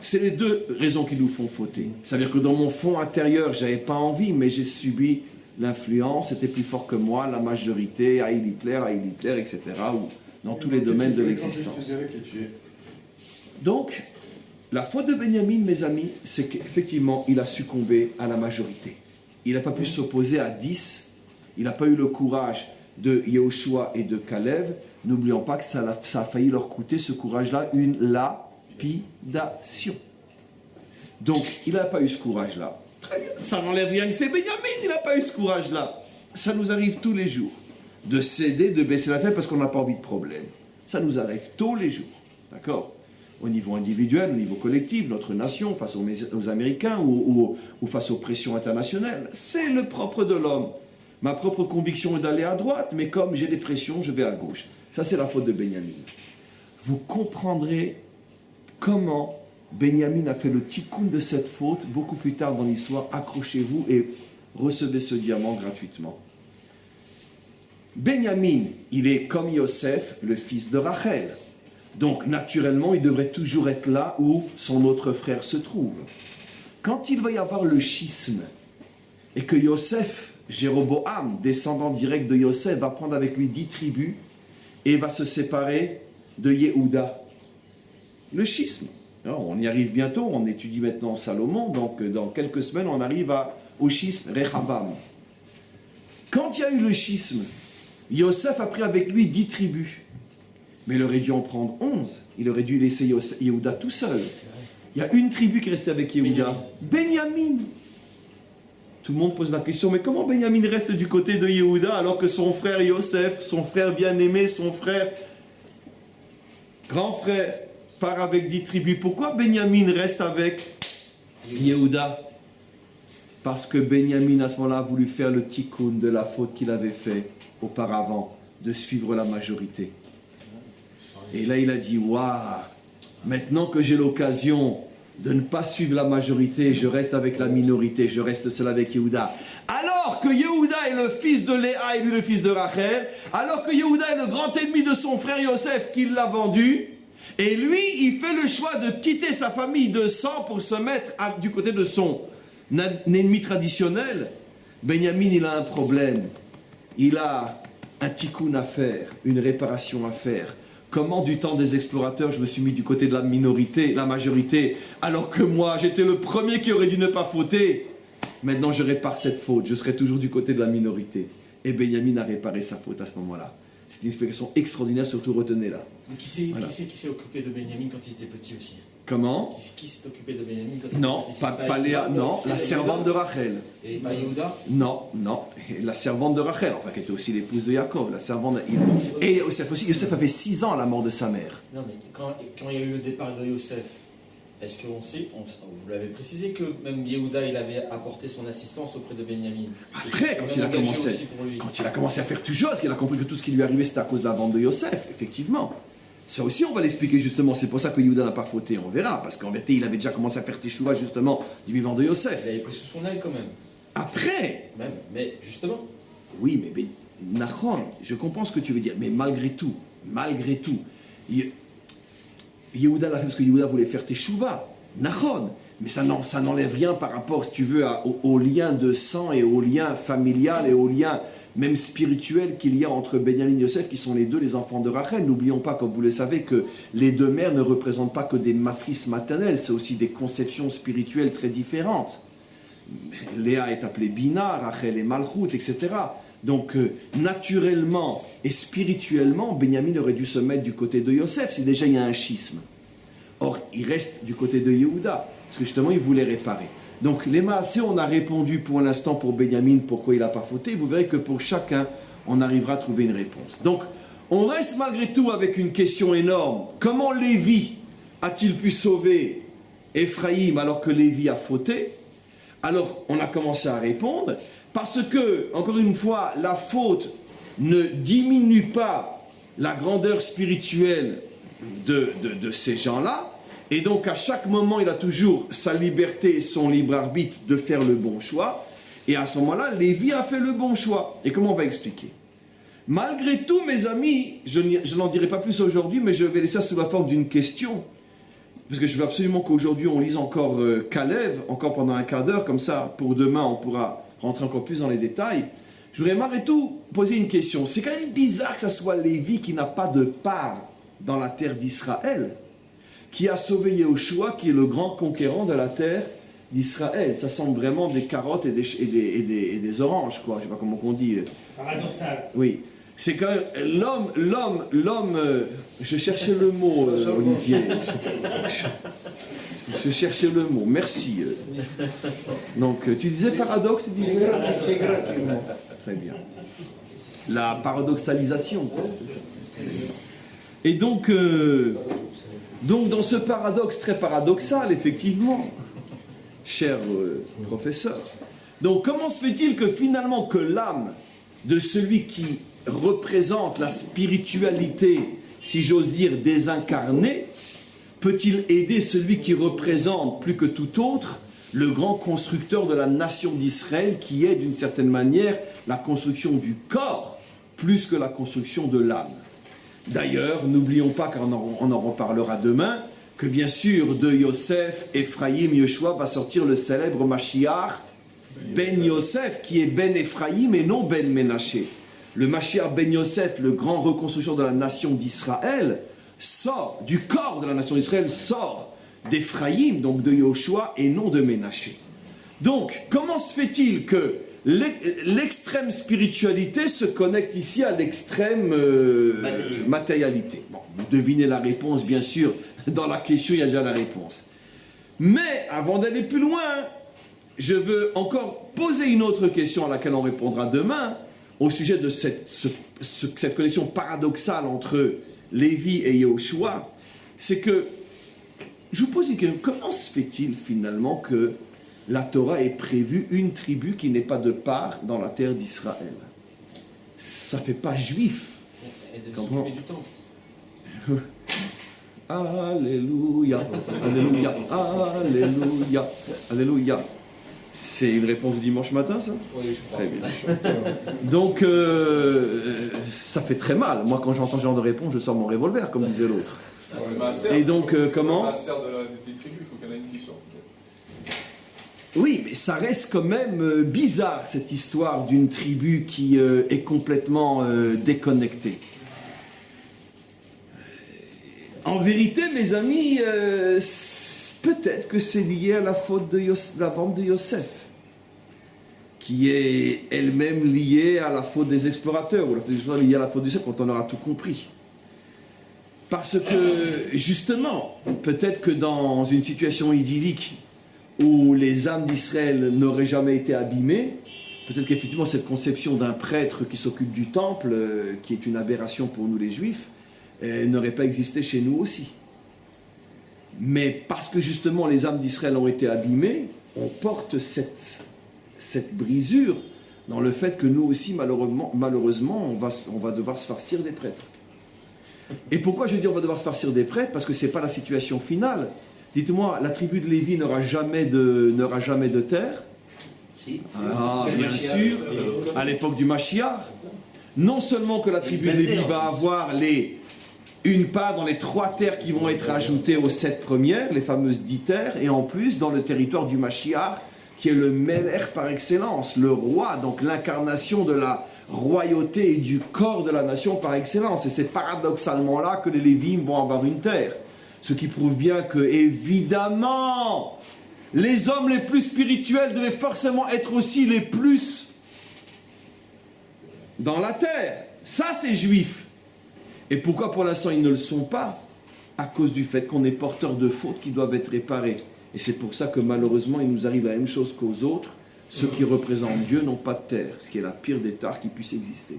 C'est les deux raisons qui nous font fauter. C'est-à-dire que dans mon fond intérieur, je n'avais pas envie, mais j'ai subi l'influence, c'était plus fort que moi, la majorité, Heil Hitler, etc., ou dans tous les domaines de l'existence. Donc, la faute de Benjamin, mes amis, c'est qu'effectivement, il a succombé à la majorité. Il n'a pas pu s'opposer à 10. Il n'a pas eu le courage de Yehoshua et de Caleb. N'oublions pas que ça a failli leur coûter, ce courage-là, une lapidation. Donc, il n'a pas eu ce courage-là. Très bien, ça n'enlève rien que c'est Benjamin, il n'a pas eu ce courage-là. Ça nous arrive tous les jours, de céder, de baisser la tête parce qu'on n'a pas envie de problème. Ça nous arrive tous les jours, d'accord? Au niveau individuel, au niveau collectif, notre nation, face aux Américains ou face aux pressions internationales. C'est le propre de l'homme. Ma propre conviction est d'aller à droite, mais comme j'ai des pressions, je vais à gauche. Ça, c'est la faute de Benjamin. Vous comprendrez comment Benjamin a fait le tikkun de cette faute beaucoup plus tard dans l'histoire. Accrochez-vous et recevez ce diamant gratuitement. Benjamin, il est comme Yosef, le fils de Rachel. Donc, naturellement, il devrait toujours être là où son autre frère se trouve. Quand il va y avoir le schisme, et que Yosef, Jéroboam, descendant direct de Yosef, va prendre avec lui 10 tribus, et va se séparer de Yehuda. Le schisme. Alors, on y arrive bientôt, on étudie maintenant Salomon, donc dans quelques semaines, on arrive au schisme Rechavam. Quand il y a eu le schisme, Yosef a pris avec lui 10 tribus. Mais il aurait dû en prendre 11. Il aurait dû laisser Yehuda tout seul. Il y a une tribu qui est restée avec Yehuda. Benjamin. Tout le monde pose la question, mais comment Benjamin reste du côté de Yehuda alors que son frère Yosef, son frère bien-aimé, son frère, grand frère, part avec 10 tribus? Pourquoi Benjamin reste avec Yehuda? Parce que Benjamin, à ce moment-là, a voulu faire le tikkun de la faute qu'il avait fait auparavant, de suivre la majorité. Et là, il a dit, waouh, maintenant que j'ai l'occasion de ne pas suivre la majorité, je reste avec la minorité, je reste seul avec Yehuda. Alors que Yehuda est le fils de Léa et lui le fils de Rachel, alors que Yehuda est le grand ennemi de son frère Yosef qui l'a vendu, et lui, il fait le choix de quitter sa famille de sang pour se mettre du côté de son ennemi traditionnel. Benjamin, il a un problème. Il a un tikkun à faire, une réparation à faire. Comment du temps des explorateurs, je me suis mis du côté de la minorité, la majorité, alors que moi, j'étais le premier qui aurait dû ne pas fauter. Maintenant, je répare cette faute, je serai toujours du côté de la minorité. Et Benjamin a réparé sa faute à ce moment-là. C'est une explication extraordinaire, surtout retenez-la. Qui s'est occupé de Benjamin quand il était petit aussi? Comment? Qui s'est occupé de Benjamin quand il était petit? Non, pas Léa, non, la servante de Rachel. Et pas Yehuda? Non, la servante de Rachel, enfin qui était aussi l'épouse de Jacob, la servante et Yosef aussi. Yosef avait 6 ans à la mort de sa mère. Non, mais quand il y a eu le départ de Yosef, est-ce qu'on sait, vous l'avez précisé, que même Yehuda, il avait apporté son assistance auprès de Benjamin? Après, quand il a commencé à faire tout chose, qu'il a compris que tout ce qui lui arrivait, c'était à cause de la vente de Yosef, effectivement. Ça aussi, on va l'expliquer justement. C'est pour ça que Yehuda n'a pas fauté, on verra. Parce qu'en vérité, il avait déjà commencé à faire teshuva justement du vivant de Yosef. Il avait pris sous son aile quand même. Après Même, mais justement. Oui, mais Nachon, je comprends ce que tu veux dire. Mais malgré tout, Yehuda l'a fait parce que Yehuda voulait faire teshuva. Nachon. Mais ça n'enlève rien par rapport, si tu veux, au lien de sang et au lien familial et au lien même spirituel qu'il y a entre Benjamin et Yosef, qui sont les deux les enfants de Rachel. N'oublions pas, comme vous le savez, que les deux mères ne représentent pas que des matrices maternelles, c'est aussi des conceptions spirituelles très différentes. Léa est appelée Bina, Rachel est Malchut, etc. Donc, naturellement et spirituellement, Benjamin aurait dû se mettre du côté de Yosef, si déjà il y a un schisme. Or, il reste du côté de Yehuda, parce que justement, il voulait réparer. Donc, les Maasé, on a répondu pour l'instant pour Benjamin, pourquoi il n'a pas fauté. Vous verrez que pour chacun, on arrivera à trouver une réponse. Donc, on reste malgré tout avec une question énorme. Comment Lévi a-t-il pu sauver Ephraïm alors que Lévi a fauté? Alors, on a commencé à répondre, parce que, encore une fois, la faute ne diminue pas la grandeur spirituelle de ces gens-là. Et donc, à chaque moment, il a toujours sa liberté et son libre arbitre de faire le bon choix. Et à ce moment-là, Lévi a fait le bon choix. Et comment on va expliquer? Malgré tout, mes amis, je n'en dirai pas plus aujourd'hui, mais je vais laisser ça sous la forme d'une question. Parce que je veux absolument qu'aujourd'hui, on lise encore Caleb, encore pendant un quart d'heure, comme ça, pour demain, on pourra rentrer encore plus dans les détails. Je voudrais malgré tout poser une question. C'est quand même bizarre que ce soit Lévi qui n'a pas de part dans la terre d'Israël. qui a sauvé Yehoshua, qui est le grand conquérant de la terre d'Israël. Ça semble vraiment des carottes et des oranges, quoi. Je sais pas comment on dit. Paradoxal. Oui. C'est que l'homme, je cherchais le mot, Olivier. Je cherchais le mot, merci. Donc, tu disais paradoxe, tu disais. C'est gratuitement. Très bien. La paradoxalisation, c'est ça. Et donc, dans ce paradoxe très paradoxal, effectivement, cher professeur, donc comment se fait-il que finalement que l'âme de celui qui représente la spiritualité, si j'ose dire, désincarnée, peut-il aider celui qui représente plus que tout autre le grand constructeur de la nation d'Israël, qui est d'une certaine manière la construction du corps plus que la construction de l'âme? D'ailleurs, n'oublions pas, car on en reparlera demain, que bien sûr de Yosef, Ephraïm, Yeshua va sortir le célèbre Mashiach Ben Yosef, qui est Ben Ephraïm et non Ben Ménaché. Le Mashiach Ben Yosef, le grand reconstruction de la nation d'Israël, sort du corps de la nation d'Israël, sort d'Ephraïm, donc de Yehoshua, et non de Ménaché. Donc, comment se fait-il que l'extrême spiritualité se connecte ici à l'extrême matérialité? Bon, vous devinez la réponse, bien sûr, dans la question, il y a déjà la réponse. Mais, avant d'aller plus loin, je veux encore poser une autre question à laquelle on répondra demain, au sujet de cette connexion paradoxale entre Lévi et Yehoshua. C'est que, je vous pose une question, comment se fait-il finalement que la Torah ait prévu une tribu qui n'est pas de part dans la terre d'Israël? Ça ne fait pas juif. Et de s'occuper du temple. Alléluia, Alléluia, Alléluia, Alléluia. C'est une réponse du dimanche matin, ça? Oui, je crois. Très bien. Donc, ça fait très mal. Moi, quand j'entends ce genre de réponse, je sors mon revolver, comme disait l'autre. Et donc, comment? La serre des tribus, il faut qu'il y en ait une qui sorte. Oui, mais ça reste quand même bizarre, cette histoire d'une tribu qui est complètement déconnectée. En vérité, mes amis, peut-être que c'est lié à la faute de la vente de Yosef, qui est elle-même liée à la faute des explorateurs, ou la faute des explorateurs liée à la faute de Yosef, quand on aura tout compris. Parce que, justement, peut-être que dans une situation idyllique où les âmes d'Israël n'auraient jamais été abîmées, peut-être qu'effectivement cette conception d'un prêtre qui s'occupe du temple, qui est une aberration pour nous les Juifs, n'aurait pas existé chez nous aussi. Mais parce que justement les âmes d'Israël ont été abîmées, on porte cette brisure dans le fait que nous aussi, malheureusement, on va devoir se farcir des prêtres. Et pourquoi je dis on va devoir se farcir des prêtres? Parce que ce n'est pas la situation finale. Dites-moi, la tribu de Lévi n'aura jamais de terre? Si, Ah, bien sûr, à l'époque du Mashiach. Non seulement que la tribu de Lévi va avoir une part dans les 3 terres qui vont être ajoutées aux 7 premières, les fameuses 10 terres, et en plus dans le territoire du Mashiach, qui est le Melech par excellence, le roi, donc l'incarnation de la royauté et du corps de la nation par excellence. Et c'est paradoxalement là que les Lévites vont avoir une terre. Ce qui prouve bien que, évidemment, les hommes les plus spirituels devaient forcément être aussi les plus dans la terre. Ça, c'est juif. Et pourquoi pour l'instant ils ne le sont pas? À cause du fait qu'on est porteur de fautes qui doivent être réparées. Et c'est pour ça que malheureusement il nous arrive la même chose qu'aux autres. Ceux qui représentent Dieu n'ont pas de terre, ce qui est la pire des tares qui puisse exister.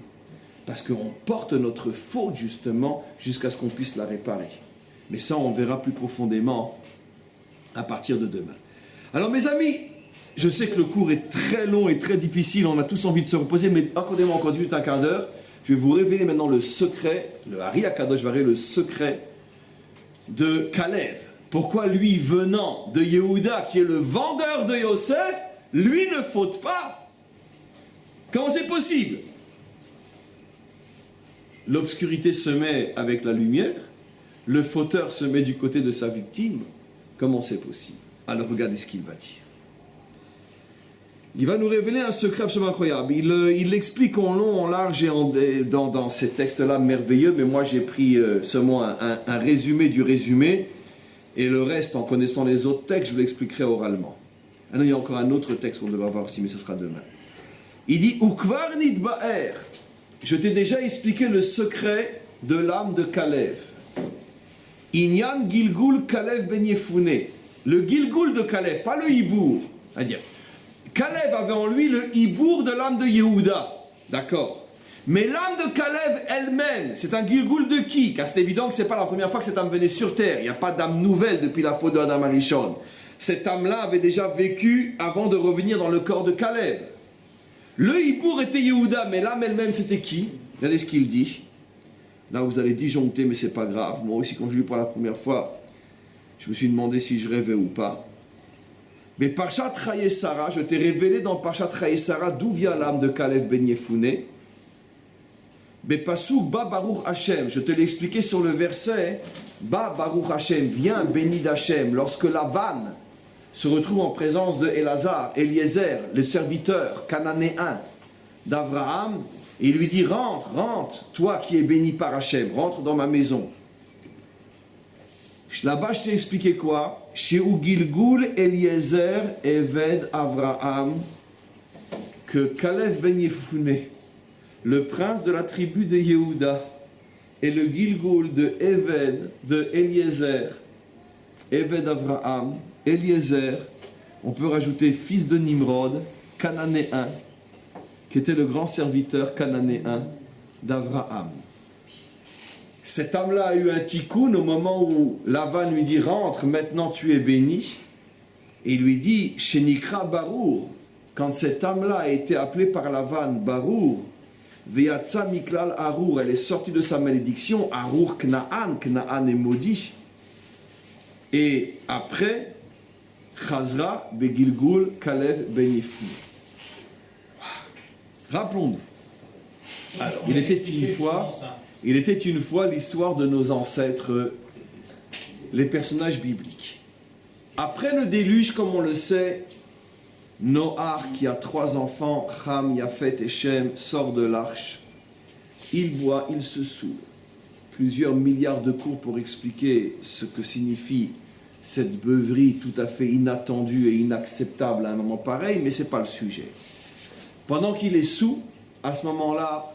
Parce qu'on porte notre faute justement jusqu'à ce qu'on puisse la réparer. Mais ça on verra plus profondément à partir de demain. Alors mes amis, je sais que le cours est très long et très difficile, on a tous envie de se reposer, mais accordez-moi encore 10 minutes, un quart d'heure. Je vais vous révéler maintenant le secret, le Ari Akadosh va révéler le secret de Kalev. Pourquoi lui, venant de Yehuda, qui est le vendeur de Yosef, lui ne faute pas? Comment c'est possible? L'obscurité se met avec la lumière, le fauteur se met du côté de sa victime. Comment c'est possible? Alors regardez ce qu'il va dire. Il va nous révéler un secret absolument incroyable. Il l'explique en long, en large et dans ces textes-là merveilleux, mais moi j'ai pris seulement un résumé du résumé, Et le reste, en connaissant les autres textes, je vous l'expliquerai oralement. Ah non, il y a encore un autre texte qu'on devra voir aussi, mais ce sera demain. Il dit « Ukvar nidba'er » Je t'ai déjà expliqué le secret de l'âme de Kalev. « Inyan Gilgul Kalev ben Yefune » Le Gilgul de Kalev, pas le Hibour. C'est-à-dire, Kalev avait en lui le Hibour de l'âme de Yehuda. D'accord. Mais l'âme de Kalev elle-même, c'est un Gilgul de qui? Car c'est évident que ce n'est pas la première fois que cette âme venait sur terre. Il n'y a pas d'âme nouvelle depuis la faute de Adam Arishon. Cette âme-là avait déjà vécu avant de revenir dans le corps de Kalev. Le Hibour était Yehuda, mais l'âme elle-même c'était qui? Regardez ce qu'il dit. Là vous allez disjoncter, mais c'est pas grave. Moi aussi, quand je l'ai lu pour la première fois, je me suis demandé si je rêvais ou pas. Mais Parshat Chayesara, je t'ai révélé dans Parshat Chayesara d'où vient l'âme de Kalev ben Yefune. Mais Pasuk Ba Baruch Hashem, je te l'ai expliqué sur le verset Ba Baruch Hashem, viens béni d'Hashem, lorsque Lavan se retrouve en présence de Elazar, Eliezer, le serviteur cananéen d'Abraham, et il lui dit rentre, rentre, toi qui es béni par Hachem, rentre dans ma maison. Là-bas, je t'ai expliqué quoi? Sheu Gilgul Eliezer Eved Abraham, que Kalev ben Yefune, le prince de la tribu de Yehuda, et le Gilgul de Eved, de Eliezer, Eved Abraham, Eliezer, on peut rajouter fils de Nimrod, cananéen, qui était le grand serviteur cananéen d'Abraham. Cette âme-là a eu un tikkun au moment où Lavan lui dit rentre, maintenant tu es béni. Et il lui dit Shenikra Barour, quand cette âme-là a été appelée par Lavan Barour, Veyatsa Miklal Arour, elle est sortie de sa malédiction, Arour Knaan, Knaan est maudit. Et après, Chazra Begilgul Kalev Ben Yefune. Rappelons-nous. Alors, il était une fois l'histoire de nos ancêtres, les personnages bibliques. Après le déluge, comme on le sait, Noach, qui a 3 enfants, Ham, Yafet et Shem, sort de l'arche. Il boit, il se saoule. Plusieurs milliards de cours pour expliquer ce que signifie cette beuverie tout à fait inattendue et inacceptable à un moment pareil, mais ce n'est pas le sujet. Pendant qu'il est saoul, à ce moment-là,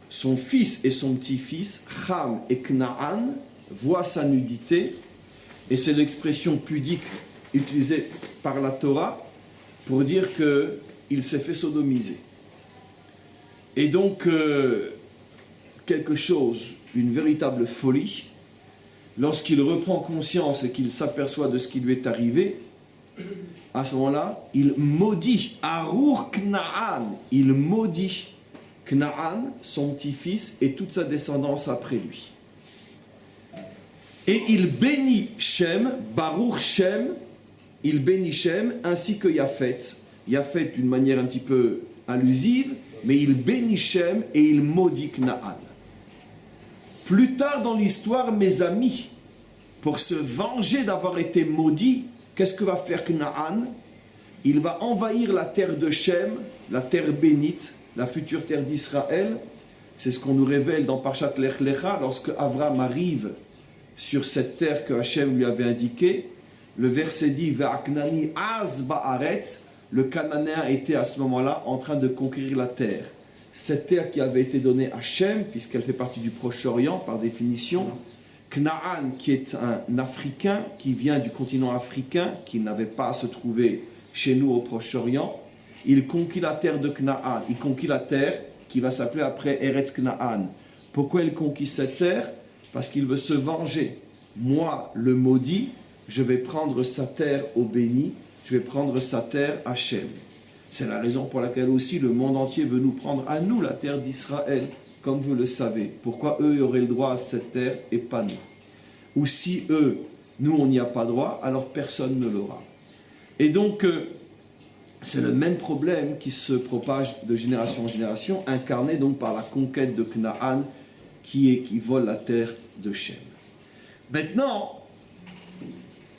son fils et son petit-fils, Ham et Knaan, voient sa nudité, et c'est l'expression pudique utilisée par la Torah pour dire qu'il s'est fait sodomiser. Et donc, quelque chose, une véritable folie, lorsqu'il reprend conscience et qu'il s'aperçoit de ce qui lui est arrivé, à ce moment-là, il maudit Arour Knaan, il maudit Knaan, son petit-fils, et toute sa descendance après lui. Et il bénit Shem, Baruch Shem, il bénit Shem, ainsi que Yafet. Yafet d'une manière un petit peu allusive, mais il bénit Shem et il maudit Knaan. Plus tard dans l'histoire, mes amis, pour se venger d'avoir été maudit, qu'est-ce que va faire Knaan? Il va envahir la terre de Shem, la terre bénite, la future terre d'Israël. C'est ce qu'on nous révèle dans Parshat Lech Lecha, lorsque Avram arrive sur cette terre que Hachem lui avait indiquée. Le verset dit « Ve'aknani az ba'aretz » le Cananéen était à ce moment-là en train de conquérir la terre. Cette terre qui avait été donnée à Shem, puisqu'elle fait partie du Proche-Orient par définition. Knaan, qui est un Africain, qui vient du continent africain, qui n'avait pas à se trouver chez nous au Proche-Orient, il conquit la terre de Knaan, il conquit la terre qui va s'appeler après Eretz Knaan. Pourquoi il conquit cette terre? Parce qu'il veut se venger. Moi, le maudit, je vais prendre sa terre au béni, je vais prendre sa terre à Shem. C'est la raison pour laquelle aussi le monde entier veut nous prendre à nous la terre d'Israël, comme vous le savez. Pourquoi eux auraient le droit à cette terre et pas nous? Ou si eux, nous on n'y a pas droit, alors personne ne l'aura. Et donc, c'est le même problème qui se propage de génération en génération, incarné donc par la conquête de Knaan, qui vole la terre de Shem. Maintenant,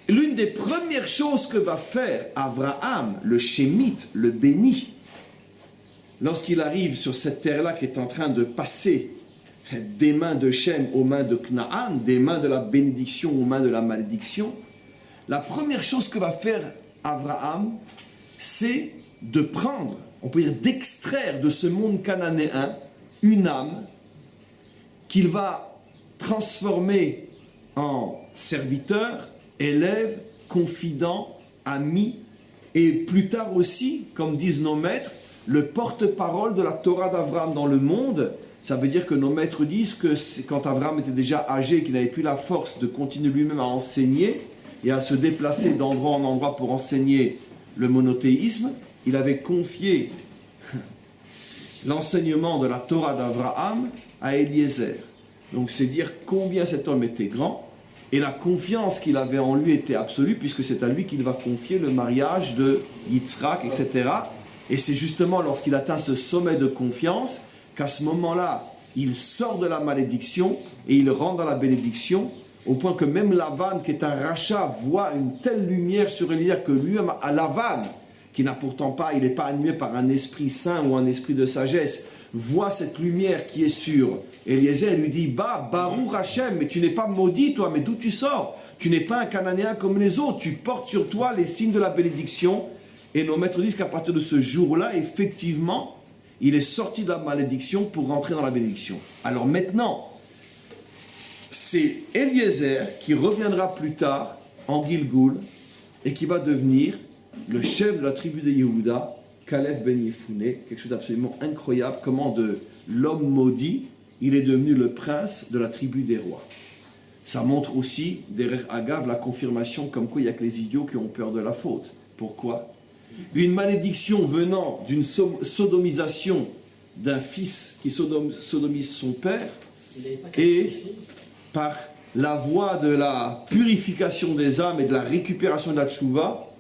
l'une des premières choses que va faire Abraham, le Shémite, le béni, lorsqu'il arrive sur cette terre-là qui est en train de passer des mains de Shem aux mains de Canaan, des mains de la bénédiction aux mains de la malédiction, la première chose que va faire Abraham, c'est de prendre, on peut dire d'extraire de ce monde cananéen une âme qu'il va transformer en serviteur, élève, confident, ami, et plus tard aussi, comme disent nos maîtres, le porte-parole de la Torah d'Abraham dans le monde. Ça veut dire que nos maîtres disent que quand Abraham était déjà âgé et qu'il n'avait plus la force de continuer lui-même à enseigner et à se déplacer d'endroit en endroit pour enseigner le monothéisme, il avait confié l'enseignement de la Torah d'Abraham à Eliezer. Donc c'est dire combien cet homme était grand, et la confiance qu'il avait en lui était absolue, puisque c'est à lui qu'il va confier le mariage de Yitzhak, etc. Et c'est justement lorsqu'il atteint ce sommet de confiance qu'à ce moment-là, il sort de la malédiction et il rentre dans la bénédiction, au point que même Lavan, qui est un rachat, voit une telle lumière sur Eliezer que lui-même, à Lavan, qui n'a pourtant pas, il n'est pas animé par un esprit saint ou un esprit de sagesse, voit cette lumière qui est sur Eliezer et lui dit, Baruch Hashem, mais tu n'es pas maudit toi, mais d'où tu sors? Tu n'es pas un Cananéen comme les autres, tu portes sur toi les signes de la bénédiction. Et nos maîtres disent qu'à partir de ce jour-là, effectivement, il est sorti de la malédiction pour rentrer dans la bénédiction. Alors maintenant, c'est Eliezer qui reviendra plus tard en Gilgoul et qui va devenir le chef de la tribu de Yehuda, Caleb ben Yefouné, quelque chose d'absolument incroyable, comment de l'homme maudit, il est devenu le prince de la tribu des rois. Ça montre aussi, derrière Agav, la confirmation comme quoi il n'y a que les idiots qui ont peur de la faute. Pourquoi? Une malédiction venant d'une sodomisation d'un fils qui sodomise son père, et par la voie de la purification des âmes et de la récupération de la tchouva,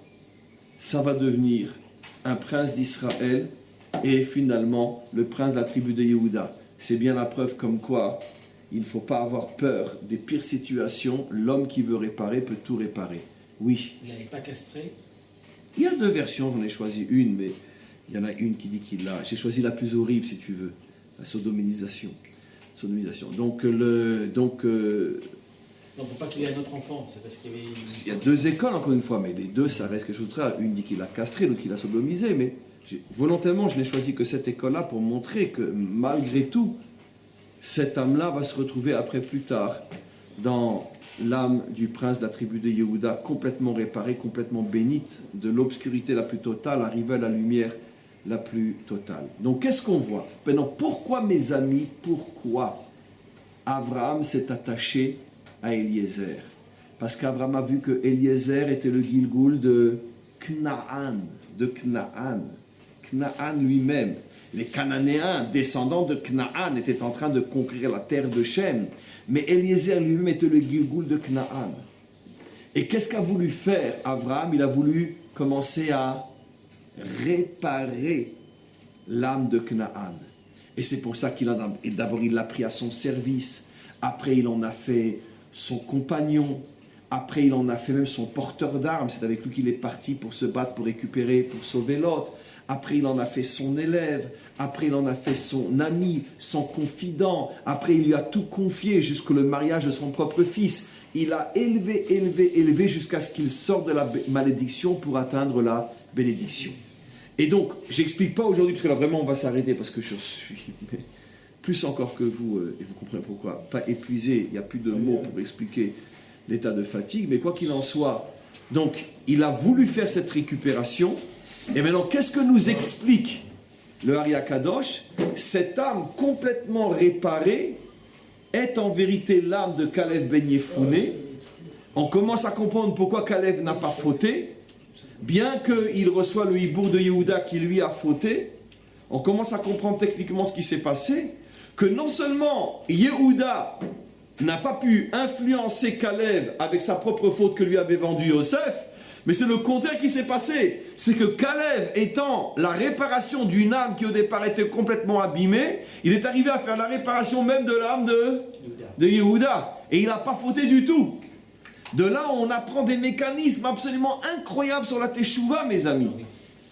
ça va devenir un prince d'Israël et finalement le prince de la tribu de Yehuda. C'est bien la preuve comme quoi il ne faut pas avoir peur des pires situations. L'homme qui veut réparer peut tout réparer. Oui. Il n'avait pas castré? Il y a deux versions, j'en ai choisi une, mais il y en a une qui dit qu'il l'a. J'ai choisi la plus horrible, si tu veux, la sodomisation. Donc, non, pour pas qu'il ait un autre enfant, c'est parce qu'il y avait... Il y a deux écoles, encore une fois, mais les deux, ça reste quelque chose de très... Une dit qu'il l'a castré, l'autre qu'il l'a sodomisé, mais volontairement, je n'ai choisi que cette école-là pour montrer que, malgré tout, cette âme-là va se retrouver après, plus tard, dans l'âme du prince de la tribu de Yehuda, complètement réparée, complètement bénite, de l'obscurité la plus totale, arriver à la lumière la plus totale. Donc, qu'est-ce qu'on voit? Maintenant, pourquoi, mes amis, pourquoi Abraham s'est attaché à Eliezer? Parce qu'Abraham a vu que Eliezer était le Gilgoul de Canaan, Canaan lui-même. Les Cananéens, descendants de Canaan, étaient en train de conquérir la terre de Shem, mais Eliezer lui-même était le Gilgoul de Canaan. Et qu'est-ce qu'a voulu faire Abraham? Il a voulu commencer à réparer l'âme de Canaan. Et c'est pour ça d'abord il l'a pris à son service, après il en a fait son compagnon, après il en a fait même son porteur d'armes, c'est avec lui qu'il est parti pour se battre, pour récupérer, pour sauver l'autre. Après il en a fait son élève, après il en a fait son ami, son confident, après il lui a tout confié jusqu'au mariage de son propre fils. Il a élevé jusqu'à ce qu'il sorte de la malédiction pour atteindre la bénédiction. Et donc, j'explique pas aujourd'hui, parce que là vraiment on va s'arrêter, parce que je suis plus encore que vous, et vous comprenez pourquoi, pas épuisé, il n'y a plus de mots pour expliquer l'état de fatigue, mais quoi qu'il en soit, donc il a voulu faire cette récupération, et maintenant qu'est-ce que nous explique le Ari Akadosh? Cette âme complètement réparée est en vérité l'âme de Caleb ben Yefouné. On commence à comprendre pourquoi Caleb n'a pas fauté, bien qu'il reçoit le hibour de Yehuda qui lui a fauté. On commence à comprendre techniquement ce qui s'est passé, que non seulement Yehuda n'a pas pu influencer Caleb avec sa propre faute que lui avait vendu Yosef, mais c'est le contraire qui s'est passé. C'est que Caleb, étant la réparation d'une âme qui au départ était complètement abîmée, il est arrivé à faire la réparation même de l'âme de Yehuda. Et il n'a pas fauté du tout. De là, on apprend des mécanismes absolument incroyables sur la Teshuvah, mes amis.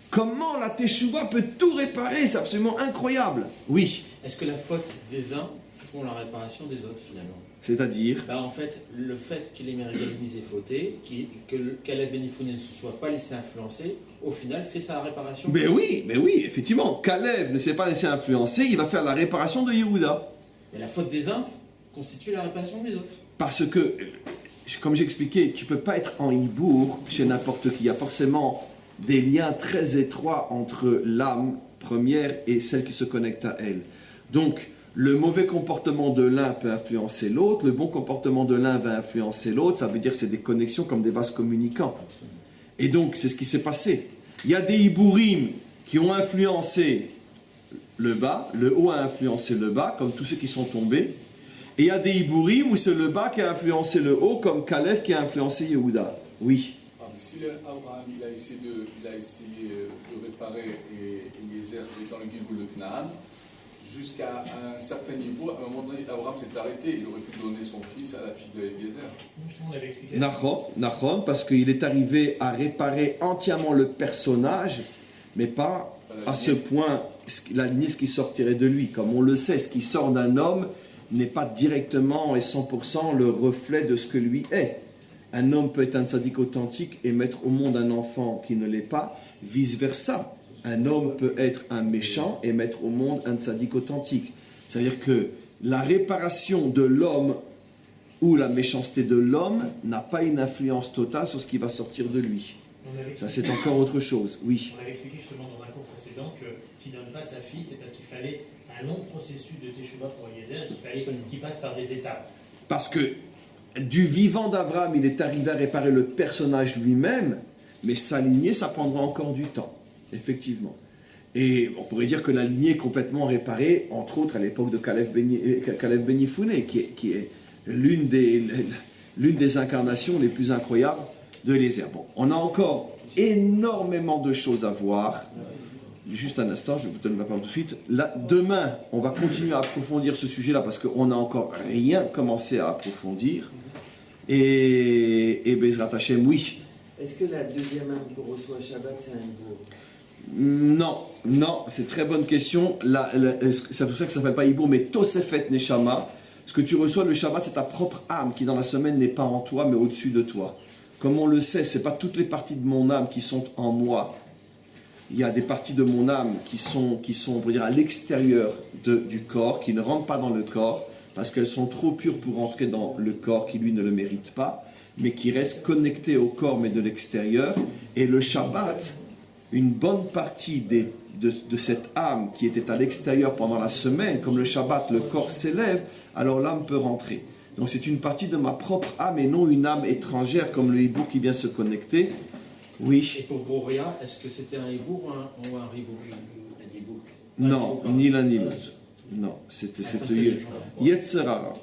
Comment la Teshuvah peut tout réparer, c'est absolument incroyable. Oui. Est-ce que la faute des uns font la réparation des autres finalement. C'est-à-dire, Bah, en fait, le fait que les Meragalimis aient fauté, que Caleb Ben Yefouné ne se soit pas laissé influencer, au final fait sa réparation. mais oui, effectivement, Kalev ne s'est pas laissé influencer, il va faire la réparation de Yehuda. Mais la faute des uns constitue la réparation des autres. Parce que, comme j'expliquais, tu ne peux pas être en hibour chez n'importe qui. Il y a forcément des liens très étroits entre l'âme première et celle qui se connecte à elle. Donc, le mauvais comportement de l'un peut influencer l'autre, le bon comportement de l'un va influencer l'autre, ça veut dire que c'est des connexions comme des vases communicants. Et donc, c'est ce qui s'est passé. Il y a des hibourim qui ont influencé le bas, le haut a influencé le bas, comme tous ceux qui sont tombés. Et il y a des hibourim où c'est le bas qui a influencé le haut, comme Caleb qui a influencé Yehuda. Oui. Ah, mais si Abraham il a essayé de réparer Eliezer dans le Gilboul de Canaan, jusqu'à un certain niveau, à un moment donné, Abraham s'est arrêté. Il aurait pu donner son fils à la fille de Eliezer. Justement, on l'avait expliqué. Nachon, parce qu'il est arrivé à réparer entièrement le personnage, mais pas à ce point la lignée, ce qui sortirait de lui. Comme on le sait, ce qui sort d'un homme n'est pas directement et 100% le reflet de ce que lui est. Un homme peut être un tzaddik authentique et mettre au monde un enfant qui ne l'est pas, vice-versa. Un homme peut être un méchant et mettre au monde un tzaddik authentique. C'est-à-dire que la réparation de l'homme ou la méchanceté de l'homme n'a pas une influence totale sur ce qui va sortir de lui. Ça, c'est encore autre chose, oui. On avait expliqué justement dans un cours précédent que s'il ne donne pas sa fille, c'est parce qu'il fallait un long processus de Teshuvah pour Eliezer et qu'il fallait qu'il passe par des étapes. Parce que du vivant d'Abraham, il est arrivé à réparer le personnage lui-même, mais sa lignée, ça prendra encore du temps, effectivement. Et on pourrait dire que la lignée est complètement réparée, entre autres à l'époque de Caleb Ben Yefouné, qui est l'une des incarnations les plus incroyables de Eliezer. Bon, on a encore énormément de choses à voir. Juste un instant, je vous donne la parole tout de suite. Là, demain, on va continuer à approfondir ce sujet-là parce qu'on n'a encore rien commencé à approfondir. Et Bezrat Hashem, oui. Est-ce que la deuxième âme qu'on reçoit à Shabbat, c'est un hibour? Non, c'est une très bonne question. C'est pour ça que ça ne s'appelle pas hibour, mais Tosefet Neshama. Ce que tu reçois le Shabbat, c'est ta propre âme qui dans la semaine n'est pas en toi, mais au-dessus de toi. Comme on le sait, ce n'est pas toutes les parties de mon âme qui sont en moi. Il y a des parties de mon âme qui sont on pourrait dire, à l'extérieur du corps, qui ne rentrent pas dans le corps, parce qu'elles sont trop pures pour rentrer dans le corps qui, lui, ne le mérite pas, mais qui restent connectées au corps, mais de l'extérieur. Et le Shabbat, une bonne partie de cette âme qui était à l'extérieur pendant la semaine, comme le Shabbat, le corps s'élève, alors l'âme peut rentrer. Donc c'est une partie de ma propre âme et non une âme étrangère comme le hibour qui vient se connecter. Oui. Et pour Broria, est-ce que c'était un hibour ou un ribour? Non, ni l'un ni l'autre. Non, c'était Yetzerara.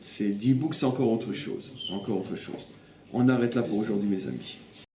C'est Dibouk, c'est encore autre chose. Encore autre chose. On arrête là pour aujourd'hui, mes amis.